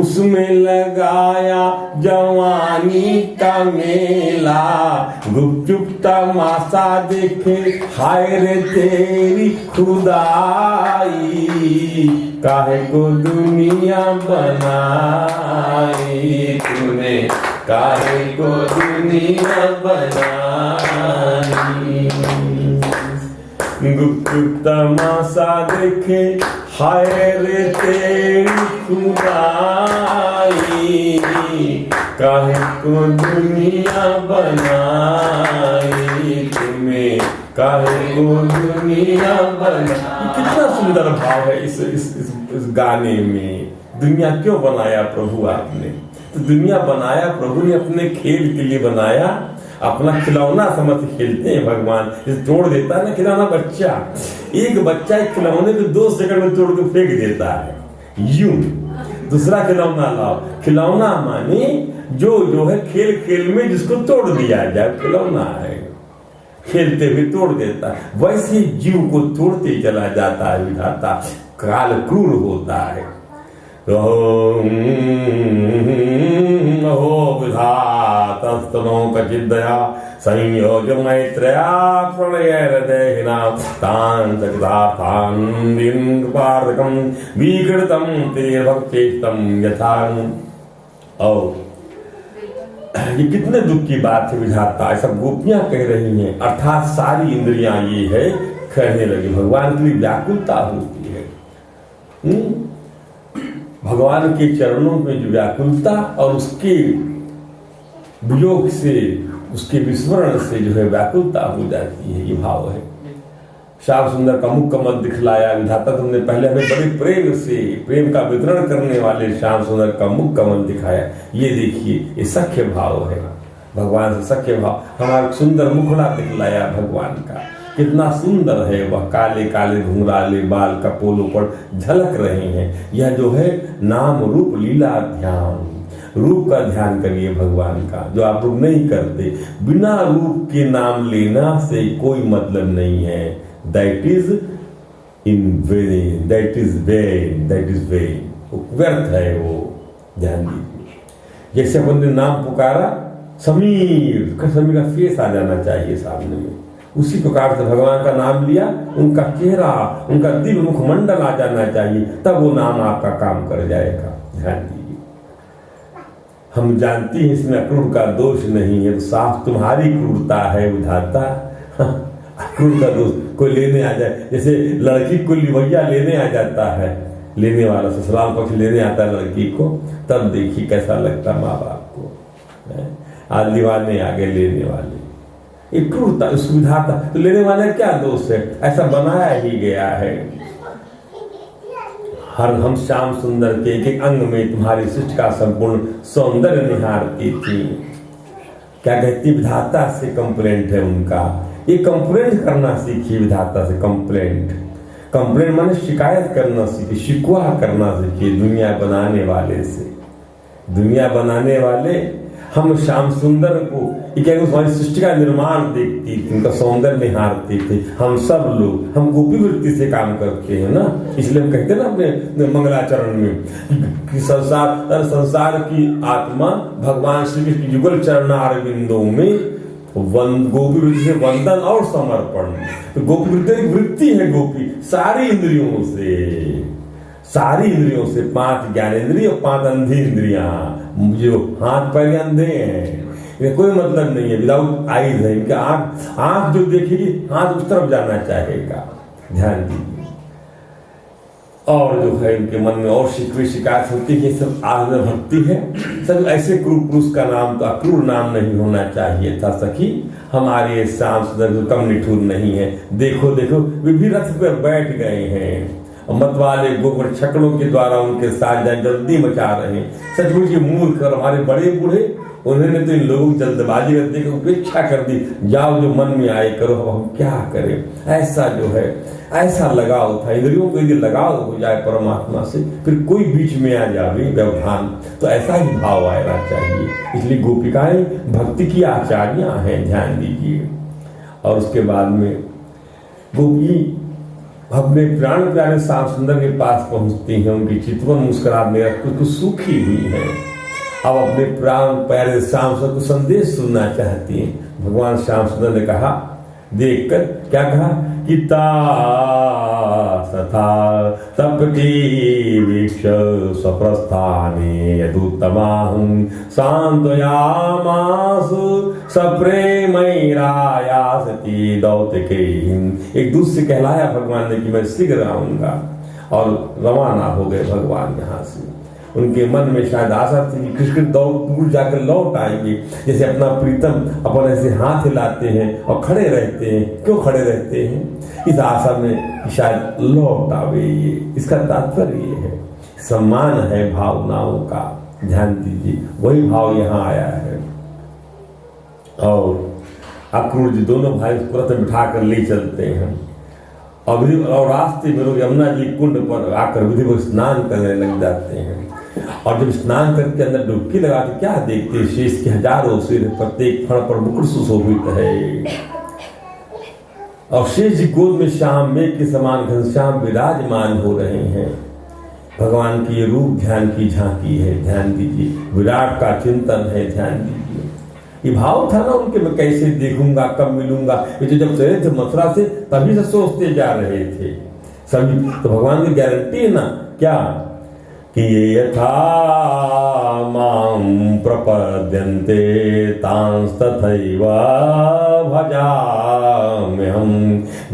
उसमें लगाया जवानी का मेला। गुपचुप तमाशा देखे हाय रे तेरी खुदाई, काहे को दुनिया बनाई तूने, काहे को दुनिया बनाई। गुपचुप तमाशा देखे हाय रे तेरी खुदाई, काहे को दुनिया बनाई तुम्हें, काहे को दुनिया बनाई। कितना सुंदर भाव है इस गाने में। दुनिया क्यों बनाया प्रभु आपने? तो दुनिया बनाया प्रभु ने अपने खेल के लिए बनाया, अपना खिलौना समझ खेलते हैं भगवान। जैसे तोड़ देता है ना खिलौना बच्चा, एक बच्चा एक खिलौने को 2 सेकंड में तोड़ के फेंक देता है। यूं दूसरा खिलौना लाओ। खिलौना माने जो है खेल खेल में जिसको तोड़ दिया जाए खिलौना है, खेलते हुए तोड़ देता है। वैसे जीव को तोड़ते चला जाता है विधाता, काल क्रूर होता है। हो विधातस्तनो कचिदया संयोग मैत्रया प्रणय हृदयहिना तान् जगदार्थान् दीनकृपार्थकं विकृतं ते भक्तेष्टं यथा। और ये कितने दुख की बात है विधाता, ऐसा गोपियां कह रही हैं। अर्थात सारी इंद्रियां ये है कहने लगी, भगवान की व्याकुलता होती है। भगवान के चरणों में जो व्याकुलता और उसके वियोग से, उसके विस्मरण से जो है व्याकुलता हो जाती है, ये भाव है। श्याम सुंदर का मुख कमल दिखलाया विधाता, तुमने पहले हमें बड़े प्रेम से प्रेम का वितरण करने वाले श्याम सुंदर का मुख कमल दिखाया। ये देखिए ये सख्य भाव है, भगवान से सख्य भाव। हमारा सुंदर मुखड़ा दिखलाया भगवान का, कितना सुंदर है वह। काले काले घुंघराले बाल कपोलों पर झलक रहे हैं। यह जो है नाम रूप लीला ध्यान, रूप का ध्यान करिए भगवान का, जो आप लोग नहीं करते। बिना रूप के नाम लेना से कोई मतलब नहीं है। That is in when, that is when, that is when, व्यर्थ है वो, ध्यान दीजिए। जैसे अपन ने नाम पुकारा समीर का फेस आ जाना चाहिए सामने में, उसी प्रकार से भगवान का नाम लिया, उनका चेहरा, उनका दिव्य मुखमंडल आ जाना चाहिए, तब वो नाम आपका काम कर जाएगा। ध्यान दीजिए। हम जानती हैं इसमें अक्रूर का दोष नहीं है, साफ तुम्हारी क्रूरता है विधाता। अक्रूर का दोष कोई लेने आ जाए, जैसे लड़की को लिवैया लेने आ जाता है, लेने वाला ससुराल पक्ष लेने आता है लड़की को, तब देखिए कैसा लगता माँ बाप को। आज दीवाने आगे लेने वाले, एक क्रूरता विधाता। तो लेने वाले क्या दोष है, ऐसा बनाया ही गया है। हर हम श्याम सुंदर के एक एक अंग में तुम्हारी सृष्टि का संपूर्ण सौंदर्य निहारती थी। क्या कहती विधाता से कंप्लेंट है उनका, ये कंप्लेंट करना सीखिए विधाता से। कंप्लेंट माने शिकायत करना सीखिए, शिकवा करना सीखिए दुनिया बनाने वाले से। दुनिया बनाने वाले हम श्याम सुंदर को हमारी सृष्टि का निर्माण देखती थी, उनका सौंदर्य निहारती थी। हम सब लोग हम गोपी वृत्ति से काम करते हैं ना, इसलिए हम कहते हैं ना अपने मंगलाचरण में कि संसार की आत्मा भगवान श्री कृष्ण की युगल चरणारविंदों में गोपी वृत्ति से वंदन और समर्पण। तो गोपी वृत्ति है, गोपी सारी इंद्रियों से 5 ज्ञानेंद्रिय और 5 अंधी इंद्रियां, जो हाथ पैर अंधे हैं, ये कोई मतलब नहीं है। विदाउट आईज है इनका, आंख जो देखेगी हाथ उस तरफ जाना चाहेगा। ध्यान दीजिए। और जो है इनके मन में और शिकायत होती है, सब आत्म भक्ति है। सब ऐसे क्रूर पुरुष का नाम तो अक्रूर नाम नहीं होना चाहिए था सखी। हमारे श्याम सुंदर कम निठुर नहीं है। देखो देखो वे भी रथ पर बैठ गए हैं, मत वाले गोबर छकड़ों के द्वारा उनके साथ जल्दी मचा रहे हैं। सचमुच ये मूर्ख और हमारे बड़े बूढ़े उन्होंने तो इन लोगों की जल्दबाजी कर दी, उपेक्षा कर दी, जाओ जो मन में आए करो, अब हम क्या करें। ऐसा जो है ऐसा लगाव था, इंद्रियों को यदि लगाव हो जाए परमात्मा से, फिर कोई बीच में आ जाए व्यवधान, तो ऐसा ही भाव आना चाहिए। इसलिए गोपिकाएं भक्ति की आचार्यां हैं, ध्यान दीजिए। और उसके बाद में गोपी अपने प्राण प्यारे श्याम सुंदर के पास पहुंचती हैं, उनकी चितवन मुस्कुराहट कुछ सूखी हुई है। अब अपने प्राण प्यारे श्याम सुंदर को संदेश सुनना चाहती हैं। भगवान श्याम सुंदर ने कहा, देखकर क्या कहा कि तथा तपती वीक्ष स्वप्रस्थाने यदुत्तमाहं सांत्वयामासु सप्रेमैरायासति दौतिकैः। एक दूसरे से कहलाया भगवान ने कि मैं शीघ्र आऊंगा, और रवाना हो गए भगवान यहाँ से। उनके मन में शायद आशा थी कि कृष्ण दूर जाकर लौट आएंगे, जैसे अपना प्रीतम अपन ऐसे हाथ हिलाते हैं और खड़े रहते हैं। क्यों खड़े रहते हैं? इस आशा में शायद लौट आवे। ये इसका तात्पर्य ये है, सम्मान है भावनाओं का, ध्यान दीजिए। वही भाव यहाँ आया है। और अक्रूर जी दोनों भाई उसको रथ में बिठाकर ले चलते हैं, और रास्ते में लोग यमुना जी कुंड पर आकर विधिवत स्नान करने लग जाते हैं। और जब स्नान करके अंदर डुबकी लगा के क्या देखते हैं, शेष के हजारों सिर, प्रत्येक फण पर मुकुट सुशोभित है। और शेष जी गोद में श्याम मेघ के समान घनश्याम विराजमान हो रहे हैं। भगवान की ये रूप ध्यान की झांकी है, ध्यान दीजिए। विराट का चिंतन है, ध्यान दीजिए। ये भाव था ना उनके, मैं कैसे देखूंगा, कब मिलूंगा। ये जो जब चले थे मथुरा से तभी से सोचते जा रहे थे सभी। तो भगवान की गारंटी है ना, क्या कि ये यथा मां प्रपद्यन्ते तांस तथैव भजाम्यहम्।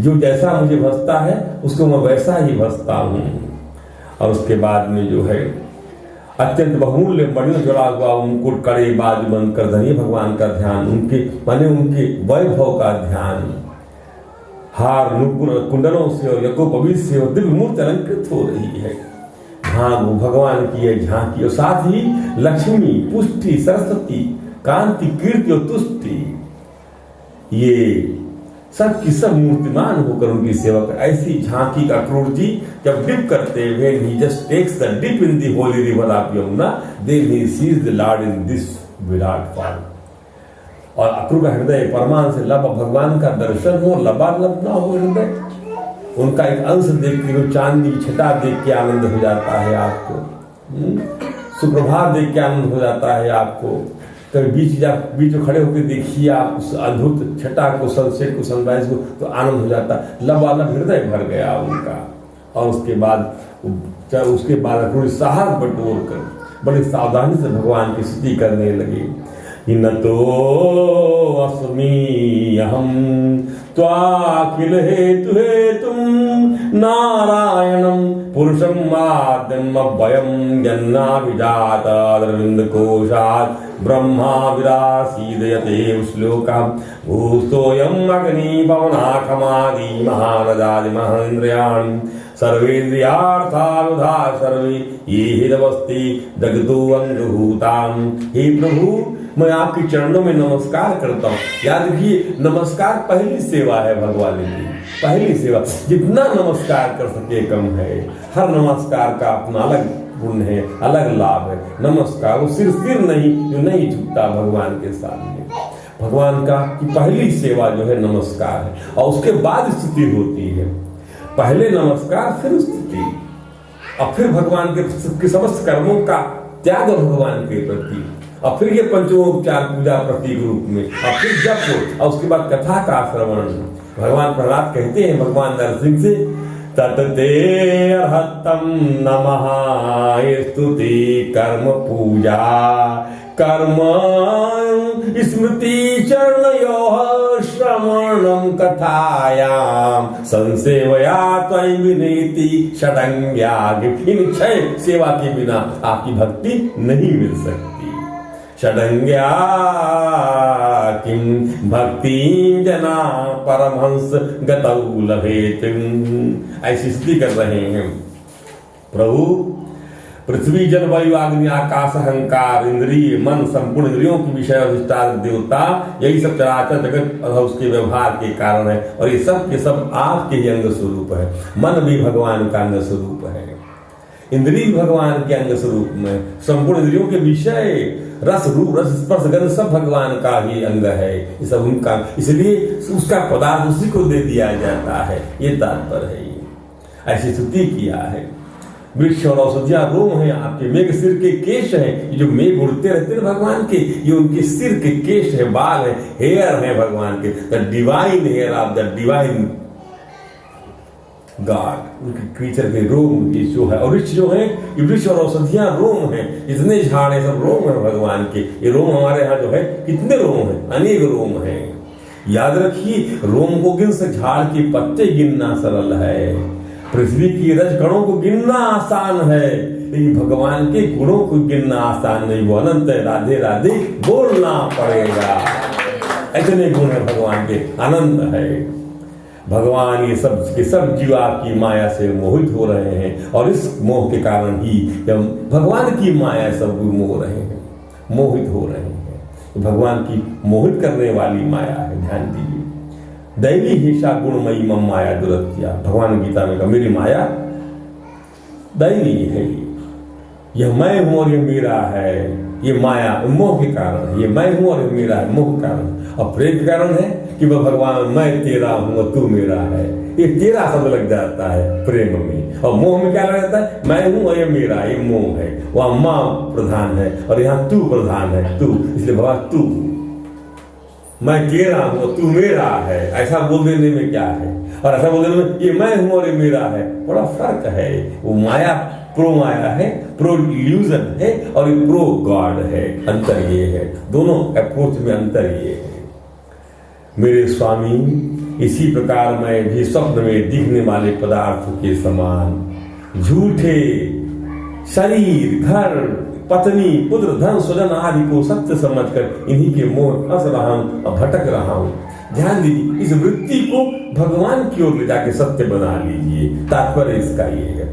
जो जैसा मुझे भजता है उसको मैं वैसा ही भजता हूँ। और उसके बाद में जो है अत्यंत बहुमूल्य मणियों जुड़ा हुआ मुकुट, कड़े बाज बंद कर धनिए भगवान का ध्यान, उनके माने उनके वैभव का ध्यान, हार नुपुर कुंडलों से और यज्ञोपवीत से और दिव्य मूर्ति अलंकृत हो रही है। हाँ, वो भगवान की है झांकी, और साथ ही लक्ष्मी, पुष्टि, सरस्वती, कांति, कीर्ति और तुष्टि, ये सब की सब मूर्तिमान होकर उनकी सेवा कर। ऐसी झांकी का अक्रूर जी जब डिप करते हुए, he just takes the dip in the holy river of Yamuna, then he sees the Lord in this Virat form। और अक्रूर का हृदय परमान से लब, भगवान का दर्शन हो, लबालब ना हो हृदय, उनका एक अंश देख के, चांदनी की छटा देख के आनंद हो जाता है आपको, सुप्रभात देख के आनंद हो जाता है आपको। कभी बीच में खड़े होकर देखिए आप उस अद्भुत छटा को, सनसेट को, सनराइज को, तो आनंद हो जाता। लबालब हृदय भर गया उनका। और उसके बाद अक्रूर साहस बटोर कर बड़ी सावधानी से भगवान की स्तुति करने लगे। न तो अस्मि अहम त्वाखिल हेतु हेतुम नारायणं पुरुषं आद्यम अव्ययं जन्नाभिजात अरविंद कोशात् ब्रह्मा विरासीदयते श्लोकं भूस्तोयम् अग्नि पवनाखमादि महानदादि महेन्द्रियाणि सर्वेन्द्रियार्थानुधा सर्वे ये हिदवस्ति दग्धो अंगभूताम। हे प्रभु, मैं आपके चरणों में नमस्कार करता हूँ। याद रखिए, नमस्कार पहली सेवा है भगवान की, पहली सेवा। जितना नमस्कार कर सके कम है। हर नमस्कार का अपना अलग गुण है, अलग लाभ है। नमस्कार वो सिर नहीं जो नहीं झुकता भगवान के सामने। भगवान का की पहली सेवा जो है नमस्कार है, और उसके बाद स्तुति होती है। पहले नमस्कार, फिर स्तुति, और फिर भगवान के समस्त कर्मों का त्याग भगवान के प्रति, और फिर ये पंचोपचार पूजा प्रतीक रूप में, और फिर जप, और उसके बाद कथा का श्रवण। भगवान प्रहलाद कहते हैं भगवान नरसिंह से, तत्ते अर्हतम नमः स्तुति कर्म पूजा कर्म स्मृति चरणयोः श्रवणं कथायां संसेवया त्वयि विनीति षडंग्या। इन 6 सेवा के बिना आपकी भक्ति नहीं मिल सकती। षडंग्या किं भक्ति जना परमहंस गतौ लभेत। ऐसी स्तुति कर रहे हैं। प्रभु, पृथ्वी जल वायु अग्नि आकाश अहंकार इंद्रिय मन संपूर्ण इंद्रियों की विषय अधिष्ठान देवता, यही सब चराचर जगत उसके व्यवहार के कारण है। और ये सब के सब आपके ही अंग स्वरूप है। मन भी भगवान का अंग स्वरूप है, इंद्रिय भगवान के अंग स्वरूप में, संपूर्ण इंद्रियों के विषय रस रूप रस स्पर्श गंध सब भगवान का ही अंग है। ये सब उनका, इसलिए उसका पदार्थ उसी को दे दिया जाता है। ये तात्पर्य है। ऐसी स्तुति किया है। वृक्ष और औषधियां रोम है आपके, मेघ सिर के केश है। जो मेघ उड़ते रहते हैं भगवान के, ये उनके सिर के केश है, बाल है, हेयर है भगवान के। The divine hair of the divine god, उनके क्रीचर के रोम ये जो है। और वृक्ष जो है, ये वृक्ष और औषधियां रोम है। इतने झाड़ है, सब रोम है भगवान के। ये रोम हमारे यहाँ जो है कितने रोम है, अनेक रोम है। याद रखिए, रोम को गिन से झाड़ के पत्ते गिनना सरल है, पृथ्वी की रज कणों को गिनना आसान है, लेकिन भगवान के गुणों को गिनना आसान नहीं। वो अनंत है, राधे राधे बोलना पड़ेगा। इतने गुण है भगवान के, अनंत है भगवान। ये सब के सब जीव आपकी माया से मोहित हो रहे हैं, और इस मोह के कारण ही जब भगवान की माया सब मोह रहे हैं, मोहित हो रहे हैं। भगवान की मोहित करने वाली माया है, ध्यान दीजिए। दैवी हिंसा गुणमयी मम माया दुरत्या, भगवान गीता में कहा मेरी माया दैवी है। यह मैं हूं और यह मेरा है। ये माया मोह के कारण है, ये मैं हूं और यह मेरा है, मोह के कारण। और प्रेम के कारण है कि वह भगवान मैं तेरा हूं और तू मेरा है। ये तेरा शब्द लग जाता है प्रेम में, और मोह में क्या लग जाता है, मैं हूं और ये मेरा, ये मोह है। वह मां प्रधान है और यहाँ तू प्रधान है, तू, इसलिए भगवान तू, मैं तेरा हूं तू मेरा है। ऐसा बोल देने में क्या है, और ऐसा बोल देने में ये मैं हूं और ये मेरा है, बड़ा फर्क है। वो माया प्रो माया है, प्रो इल्यूजन है, और ये प्रो गॉड है। अंतर ये है, दोनों अप्रोच में अंतर ये है। मेरे स्वामी, इसी प्रकार मैं भी स्वप्न में दिखने वाले पदार्थों के समान झूठे शरीर, घर, पत्नी, पुत्र, धन, स्वजन आदि को सत्य समझकर इन्हीं के मोह फंस रहा हूं और भटक रहा हूं। ध्यान दीजिए, इस वृत्ति को भगवान की ओर ले जाके सत्य बना लीजिए। तात्पर्य इसका ये है,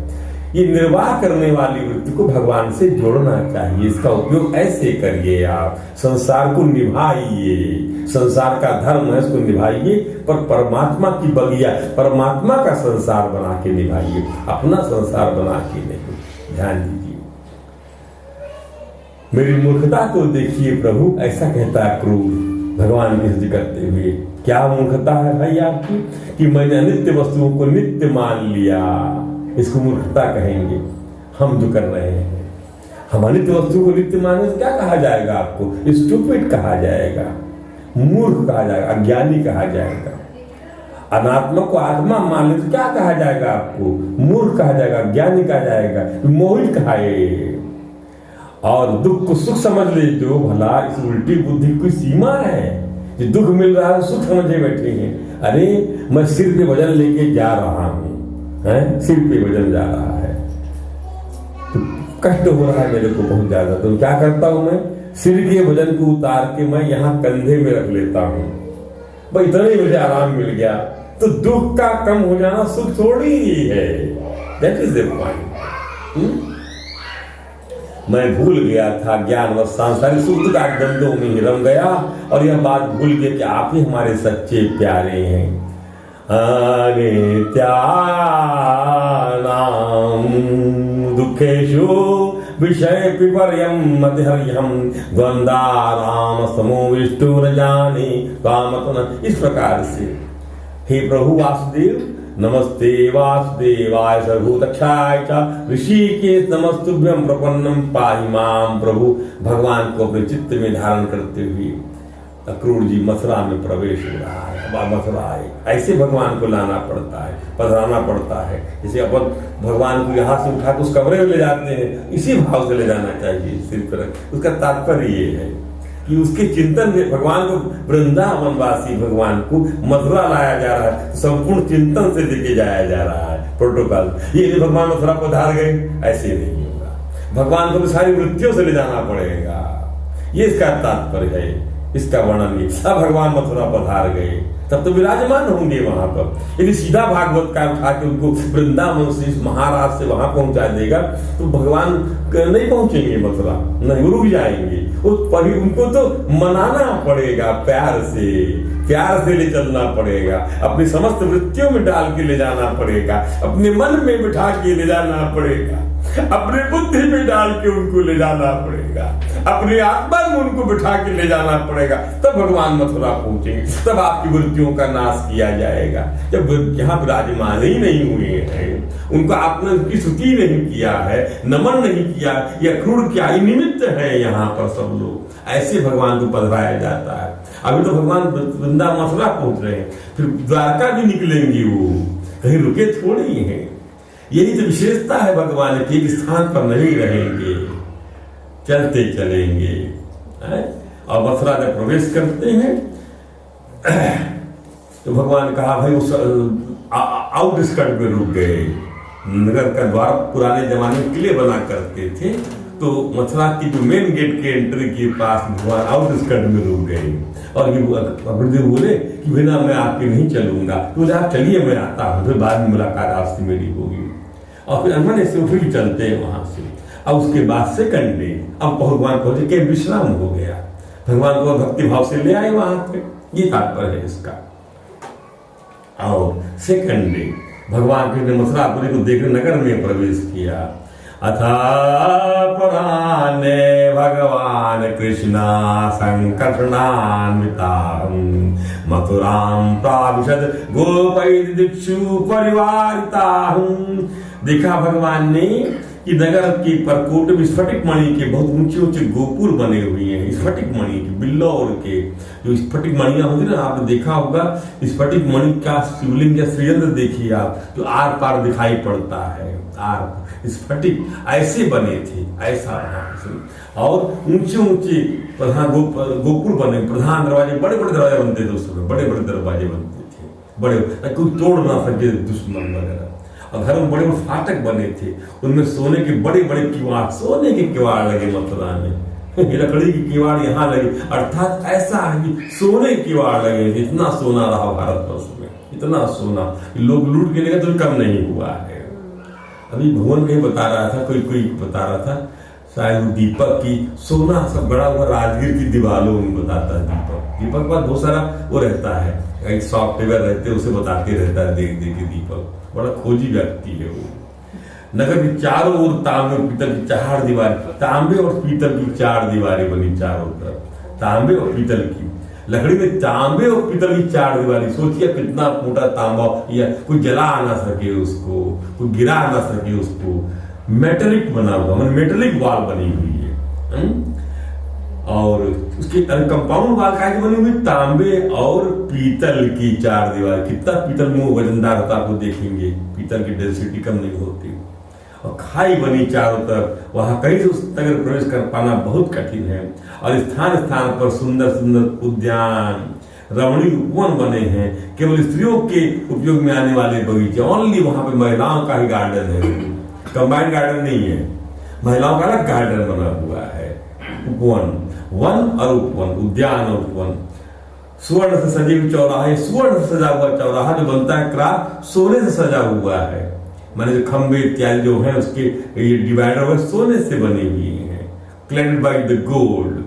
ये निर्वाह करने वाली वृत्ति को भगवान से जोड़ना चाहिए। इसका उपयोग ऐसे करिए, आप संसार को निभाइए, संसार का धर्म है, इसको निभाइए, पर परमात्मा की बगिया, परमात्मा का संसार बना के निभाइए, अपना संसार बना के नहीं। ध्यान दीजिए, मेरी मूर्खता को देखिए प्रभु, ऐसा कहता है क्रूर भगवान की स्तुति करते हुए। क्या मूर्खता है भाई आपकी, कि मैंने अनित्य वस्तुओं को नित्य मान लिया, इसको मूर्खता कहेंगे हम जो कर रहे हैं। हम अनित्य वस्तु को नित्य माने तो क्या कहा जाएगा आपको, स्टूपिड कहा जाएगा, मूर्ख कहा जाएगा, अज्ञानी कहा जाएगा। अनात्मा को आत्मा मान ले तो क्या कहा जाएगा आपको, मूर्ख कहा जाएगा, ज्ञानी कहा जाएगा, मोहित कहाए। और दुख को सुख समझ ले जो, भला इस उल्टी बुद्धि की सीमा है। जो दुख मिल रहा है सुख समझे बैठे हैं। अरे मैं सिर पे वजन लेके जा रहा हूं, सिर पे वजन जा रहा है तो कष्ट हो रहा है मेरे को बहुत ज्यादा, तो क्या करता हूं मैं, सिर के वजन को उतार के मैं यहाँ कंधे में रख लेता हूं। भाई इतना ही मुझे आराम मिल गया, तो दुख का कम हो जाना सुख थोड़ी ही है। That is the point. मैं भूल गया था ज्ञान व सांसारिक सुख का गंधों में ही रम गया, और यह बात भूल गया कि आप ही हमारे सच्चे प्यारे हैं। नित्यानां दुखेषु विषय विपर्यं मतिहर्यं द्वंद्वाराम समो विष्णु न जाने कामतन। इस प्रकार से हे प्रभु वासुदेव, नमस्ते वासुदेवाय सर्वभूतक्षाय च ऋषिकेश नमस्तुभ्यं प्रपन्नम पाहि माम। प्रभु भगवान को अपने चित्त में धारण करते हुए अक्रूर जी मथुरा में प्रवेश हो रहा है। अब मथुरा है, ऐसे भगवान को लाना पड़ता है, पधराना पड़ता है। जैसे अपन भगवान को यहाँ से उठा के उस कमरे में ले जाते हैं, इसी भाव से ले जाना चाहिए सिर पर। उसका तात्पर्य ये है कि उसके चिंतन में भगवान को, वृंदावनवासी भगवान को मथुरा लाया जा रहा है, संपूर्ण चिंतन से लेके जाया जा रहा है प्रोटोकॉल। ये भगवान मथुरा पधार गए, ऐसे नहीं होगा। भगवान को सारी वृत्तियों से ले जाना पड़ेगा, ये इसका तात्पर्य है, इसका वर्णन ये। अब भगवान मथुरा पधार गए, तब तो विराजमान होंगे वहां पर। यदि सीधा भागवत का उठा के उनको वृंदावन से महाराज से वहां पहुंचा देगा तो भगवान नहीं पहुंचेंगे मथुरा, नहीं, रुक जाएंगे। उनको तो मनाना पड़ेगा, प्यार से ले चलना पड़ेगा, अपनी समस्त वृत्तियों में डाल के ले जाना पड़ेगा, अपने मन में बिठा के ले जाना पड़ेगा, अपने बुद्धि में डाल के उनको ले जाना पड़ेगा, अपने आत्मा में उनको बिठा के ले जाना पड़ेगा, तब भगवान मथुरा पहुंचेंगे, तब आपकी वृत्तियों का नाश किया जाएगा। जब यहाँ विराजमान ही नहीं हुए हैं, उनको आपने उनकी स्तुति नहीं किया है, नमन नहीं किया, या क्रूर क्या ही निमित्त है यहाँ पर सब लोग, ऐसे भगवान को पधराया जाता है। अभी तो भगवान वृंदावन मथुरा पहुंच रहे हैं, फिर द्वारका भी निकलेंगे, वो कहीं रुके थोड़ी हैं। यही तो विशेषता है भगवान की, एक स्थान पर नहीं रहेंगे, चलते चलेंगे। और मथुरा जब प्रवेश करते हैं तो भगवान कहा भाई उस आउटस्कर्ट में रुक गए। नगर का द्वार पुराने जमाने में किले बना करते थे, तो मथुरा की जो मेन गेट के एंट्री के पास भगवान आउटस्कर्ट में रुक गए। और ये बोले कि बिना मैं आपके नहीं चलूंगा, तो आप चलिए मैं आता हूँ, फिर बाद में मुलाकात आपसे मेरी होगी। और फिर अनमने से फिर चलते हैं वहां से। अब उसके बाद सेकंड डे अब भगवान पहुंचे के विश्राम हो गया, भगवान को भक्ति भाव से ले आए वहां पे, ये तात्पर्य है इसका। और सेकंड डे भगवान के मथुरापुरी को देखकर नगर में प्रवेश किया। अथा पुराणे भगवान कृष्णा संकर्षणान्विता मथुरां प्राविशद गोपैः दिक्षु परिवारिता। देखा भगवान ने कि नगर के परकोट में स्फटिक मणि के बहुत ऊंचे ऊंचे गोपुर बने हुए हैं, स्फटिक मणि के, बिल्लौर के। जो स्फटिक मणियां होती ना, आपने देखा होगा स्फटिक मणि का शिवलिंग या श्रीयंत्र देखिए आप, जो आर पार दिखाई पड़ता है, आर स्फटिक ऐसे बने थे, ऐसा। और ऊंचे ऊंचे प्रधान गोपुर बने, प्रधान दरवाजे, बड़े बड़े दरवाजे बनते थे उस समय, बड़े बड़े दरवाजे बनते थे, बड़े, कोई तोड़ ना सके दुश्मन वगैरह। और घर में बड़े बड़े फाटक बने थे, उनमें सोने के बड़े बड़े किवाड़, सोने के किवाड़ लगे मथुरा में। लकड़ी की किवाड़ यहाँ लगे, अर्थात ऐसा है कि सोने के किवाड़ लगे। इतना सोना रहा भारतवर्ष में, इतना सोना, लोग लूट के लेगा तो कम नहीं हुआ है। अभी भगवान कहीं बता रहा था, कोई बता रहा था, शायद दीपक की सोना सब बड़ा हुआ राजगीर की दीवारों में बताता है। दीपक के बाद बहुत सारा वो रहता है, एक सॉफ्टवेयर रहते, उसे बताते रहता है, देख देख के। दीपक बड़ा खोजी व्यक्ति है वो। नगर की चारों ओर तांबे और पीतल की 4 दीवारें, तांबे और पीतल की 4 दीवारें बनी चारों तरफ, तांबे और पीतल की। लकड़ी में तांबे और पीतल की 4 दीवारें, सोचिए कितना मोटा तांबा, या कोई जला ना सके उसको, कोई गिरा ना सके उसको, मेटेलिक बना हुआ, मतलब मेटेलिक वॉल बनी हुई है। और उसके कंपाउंड वॉल का बनी हुई तांबे और पीतल की 4 दीवार। कितना पीतल मुंह वजनदार होता आपको देखेंगे, पीतल की डेंसिटी कम नहीं होती। और खाई बनी चारों तरफ, वहां कहीं से उस तक प्रवेश कर पाना बहुत कठिन है। और स्थान स्थान पर सुंदर सुंदर उद्यान, रमणीय उपवन बने हैं, केवल स्त्रियों के उपयोग में आने वाले बगीचे, ओनली वहां पे महिलाओं का ही गार्डन है, कंबाइंड गार्डन नहीं है, महिलाओं का अलग गार्डन बना हुआ है। उपवन, वन और उपवन, उद्यान और उपवन। स्वर्ण से सजे हुए चौराहे, स्वर्ण से सजा हुआ चौराहा जो बनता है क्राफ्ट, सोने से सजा हुआ है, माने जो खंबे इत्यादि जो है उसके ये डिवाइडर वो सोने से बने हुए हैं, क्लेडेड बाय द गोल्ड।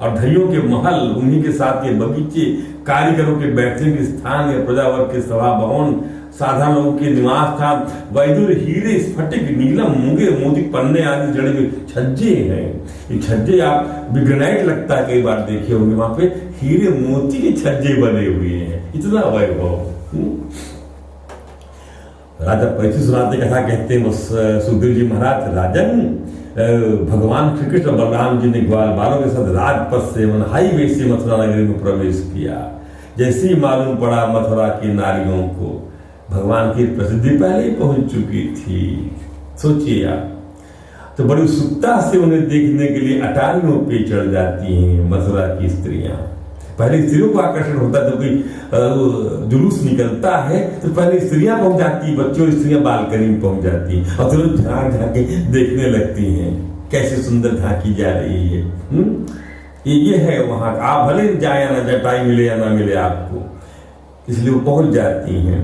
और ढइयों के महल, उन्हीं के साथ ये बगीचे, कारीगरों के बैठने के स्थान या प्रजावर्ग के सभा भवन, साधारण लोगों के निवास था। वैदुर, हीरे, स्फटिक, नीलम, मूंगे, मोती, पन्ने आदि जड़े हुए छज्जे हैं। ये छज्जे आप ग्रेनाइट लगता है, कई बार देखे होंगे, वहां पे हीरे मोती के छज्जे बने हुए हैं, इतना वैभव। राजा परीक्षित सुनाते कथा कहते हैं सुखदेव जी महाराज, राजन भगवान श्री कृष्ण बलराम जी ने ग्वाल बालों के साथ राजपथ से हाईवे से मथुरा नगरी में प्रवेश किया। जैसे ही मालूम पड़ा मथुरा की नारियों को, भगवान की प्रसिद्धि पहले ही पहुंच चुकी थी। सोचिए आप, तो बड़ी उत्सुकता से उन्हें देखने के लिए अटारियों पे चढ़ जाती हैं मथुरा की स्त्रियां। पहले स्त्रियों को आकर्षण होता है, तो कोई जुलूस निकलता है तो पहले स्त्रियां पहुंच जाती, बच्चों स्त्रियां बालकनी में पहुंच जाती और तुरंत झांक झांके देखने लगती हैं, कैसे सुंदर झांकी जा रही है। ये है वहां का। आप भले जाए या ना जाए, टाइम मिले या ना मिले आपको, इसलिए वो पहुंच जाती हैं।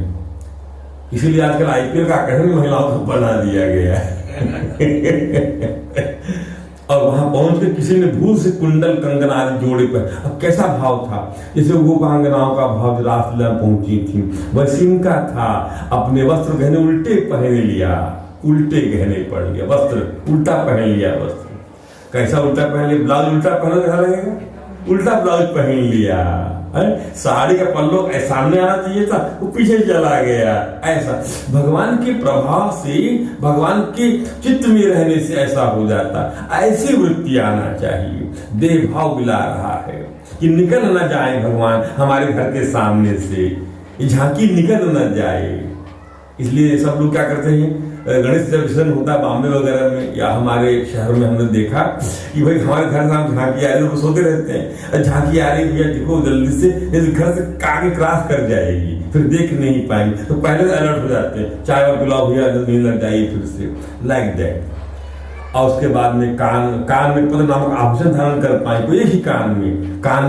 इसीलिए आजकल आईपीएल का आकर्षण महिलाओं को बना दिया गया है। और वहां पहुंच के किसी ने भूल से कुंडल कंगन आदि जोड़े पर, अब कैसा भाव था, जैसे वो गोपांगनाओं का भाव जो रासलीला पहुंची थी वैसे इनका था। अपने वस्त्र गहने उल्टे पहन लिया, उल्टे गहने पहन लिया, वस्त्र उल्टा पहन लिया। वस्त्र कैसा उल्टा पहन लिया? ब्लाउज उल्टा पहनो कैसा लगेगा? उल्टा ब्लाउज पहन लिया है? साड़ी का पल्लू सामने आना चाहिए था, वो पीछे चला गया। ऐसा भगवान के प्रभाव से, भगवान के चित्त में रहने से ऐसा हो जाता। ऐसी वृत्ति आना चाहिए। देह भाव मिला रहा है कि निकल न जाए भगवान हमारे घर के सामने से, ये झांकी निकल न जाए। इसलिए सब लोग क्या करते हैं, गणेश विसर्जन होता है बॉम्बे वगैरह में या हमारे शहर में, हमने देखा कि भाई हमारे घर सामने झांकी आ रही, लोग सोते रहते हैं झांकी आ रही भैया देखो जल्दी से, घर से आगे क्रॉस कर जाएगी, फिर देख नहीं पाएंगे, तो पहले से अलर्ट हो जाते हैं, चाय और पिलाओ भैया नींद लग जाएगी फिर से, लाइक दैट। और उसके बाद में कान में पता नामक आभूषण धारण कर पाए, तो एक ही कान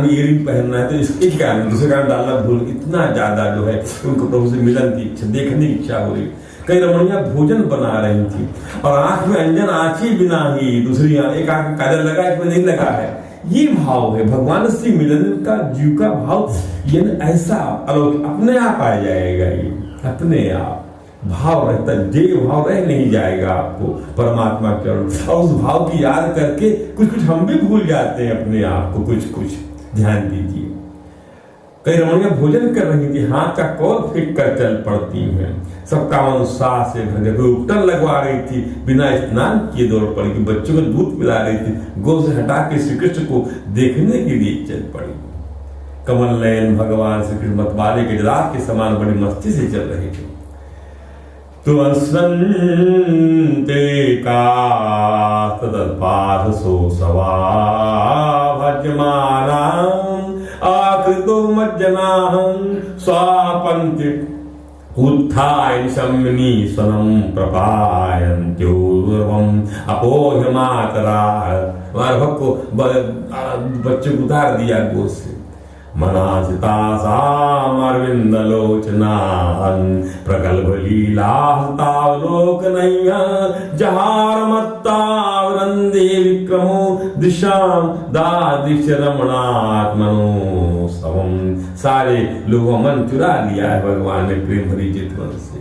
में इयरिंग पहनना है तो इस एक कान में, दूसरे कान डालना भूल। इतना ज्यादा जो है उनको प्रभु से मिलन की इच्छा, देखने की इच्छा हो रही। कई रमणियां भोजन बना रही थी और आंख में अंजन आंची बिना ही, दूसरी एक आंख में काजल लगा, इसमें नहीं लगा है। ये भाव है भगवान से मिलन का, जीव का भाव। ये ऐसा अपने आप आ जाएगा, ये अपने आप भाव रहता, जे भाव रह नहीं जाएगा आपको परमात्मा के। और उस भाव की याद करके कुछ कुछ हम भी भूल जाते हैं अपने आप को, कुछ ध्यान दीजिए। कई रमणियां भोजन कर रही थी, हाथ का कौर फेंक कर चल पड़ती हैं, सबका मन उत्साह से भर। कोई उपटन लगवा रही थी, बिना स्नान किए दौड़ पड़ी, कि बच्चों को दूध पिला रही थी, गो से हटा के श्री कृष्ण को देखने के लिए चल पड़ी। कमल नयन भगवान श्री कृष्ण मतवाले के जलाद के समान बड़ी मस्ती से चल रहे थे। तो असंते का तदपाथ सो सवा भजमाना आकृतो मज्जनाहं स्वापन्ति उत्थाय निशम्नि स्वनं प्रपायन्त्योर्वं अपोह्य मातरा। भक्त को बच्चे को उतार दिया गोद से। मनासिता सामरविंदलोचनाहं प्रगल्भ लीलाहतावलोकनय्या जहार मत्तावरंदे विक्रमो दिशां दादिश रमणात्मनो सवं। सारे लोगों मन चुरा लिया है भगवान ने प्रेम भरी चितवन से।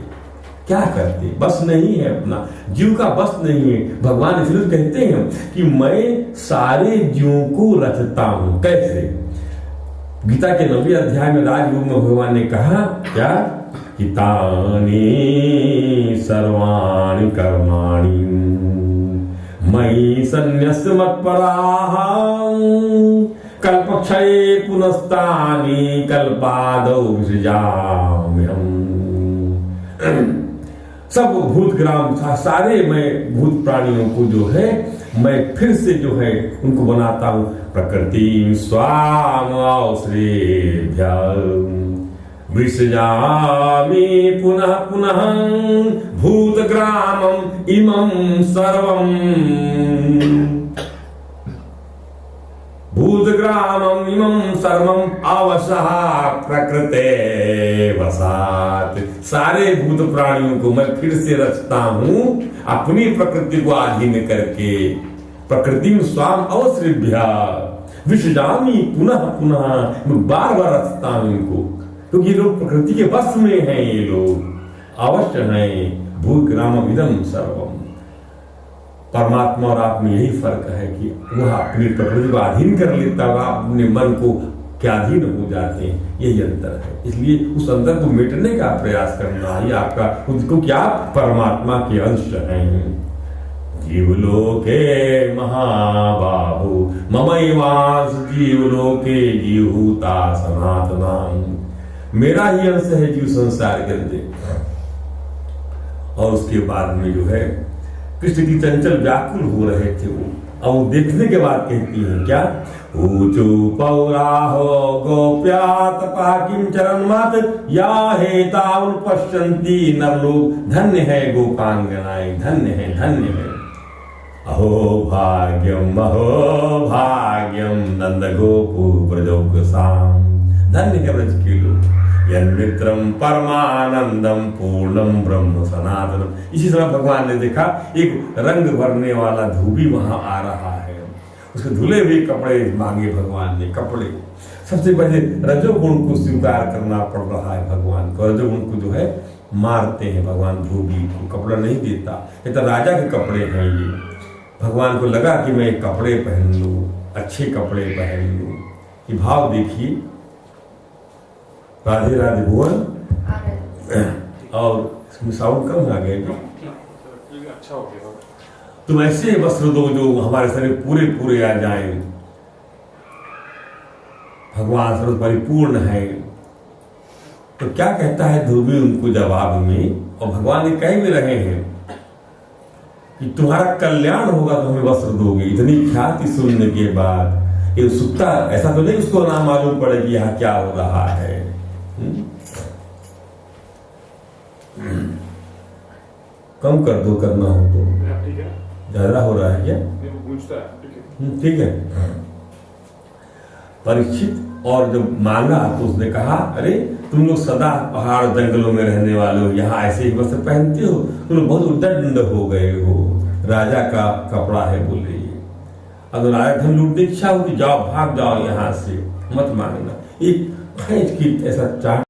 क्या करते, बस नहीं है अपना, जीव का बस नहीं है। भगवान इसलिए कहते हैं कि मैं सारे जीवों को रचता हूं। कैसे? गीता के 9वें अध्याय में राजयोग में भगवान ने कहा क्या, कि तानि सर्वाणि कर्माणि मयि सन्न्यस्य मत्पराः कल्पक्षये पुनस्तानि कल्पादौ विसृजाम्यहम्। सब भूत ग्राम सारे मैं भूत प्राणियों को जो है मैं फिर से जो है उनको बनाता हूं। प्रकृति स्वामश्रेभ्यः विसृजामि पुनः पुनः भूत ग्रामम इमं सर्वं। भूतग्रामं इमं सर्वं अवशः प्रकृते वसात। सारे भूत प्राणियों को मैं फिर से रचता हूं अपनी प्रकृति को अधीन करके। प्रकृति स्वाम अवश्रेभ्य विसृजामि पुनः पुनः, मैं बार बार रचता हूं इनको, क्योंकि ये लोग प्रकृति के वश में हैं, ये लोग अवश्य हैं। भूतग्रामम इदं सर्वम। परमात्मा और आप में यही फर्क है कि वह अपनी प्रकृति को अधीन कर लेता है, अपने मन को क्या अधीन हो जाते हैं, यही अंतर है। इसलिए उस अंतर को मिटने का प्रयास करना ही आपका, क्योंकि आप परमात्मा के अंश हैं। जीवलोके महाबाहु ममैवांश जीवलोके जीवभूता सनातनां। मेरा ही अंश है जीव संसार के अंदर। और उसके बाद में जो है कृष्ण की चंचल व्याकुल हो रहे थे वो, और देखने के बाद कहती हैं क्या, ऊचू पौराहो गोप्या तपा किम चरण मत या हेताउन पश्यन्ति नरलोक। धन्य है गोपांगनाएं, धन्य है, धन्य है। अहो भाग्यम नंद गोपु ब्रजोकसाम। धन्य है ब्रज के लोग, यन्मित्रम परमानंदम पूर्णम ब्रह्म सनातनम। इसी समय भगवान ने देखा एक रंग भरने वाला धोबी वहां आ रहा है। उसके धुले हुए कपड़े मांगे भगवान ने, कपड़े। सबसे पहले रजोगुण को स्वीकार करना पड़ रहा है भगवान को। रजोगुण को जो है मारते हैं भगवान, धोबी को कपड़ा नहीं देता। ये तो राजा के कपड़े हैं ये। भगवान को लगा कि मैं कपड़े पहन लूं, अच्छे कपड़े पहन लूं। ये भाव देखिए। राधे राधे बोल। और इसमें साउंड कम आ गया क्या? अच्छा हो गया। तुम ऐसे वस्त्र दो जो हमारे शरीर पूरे पूरे आ जाएं। भगवान सर्व परिपूर्ण है। तो क्या कहता है धोबी उनको जवाब में, और भगवान ये कह भी रहे हैं कि तुम्हारा कल्याण होगा तो हमें वस्त्र दोगे। इतनी ख्याति सुनने के बाद ये उत्सुकता, ऐसा तो नहीं उसको ना मालूम पड़े कि यहाँ क्या हो रहा है। कम कर दो, करना हो तो। ठीक है, ज्यादा हो रहा है क्या? ठीक है। परीक्षित और जब मांगा तो उसने कहा, अरे तुम लोग सदा पहाड़ जंगलों में रहने वाले हो, यहाँ ऐसे ही वस्त्र पहनते हो, तुम लोग बहुत उद्दंड हो गए हो। राजा का कपड़ा है बोले। अगर राजा धन लूटने की इच्छा होगी, जाओ भाग जाओ यहाँ से, मत मांगना। एक खींच की ऐसा चाट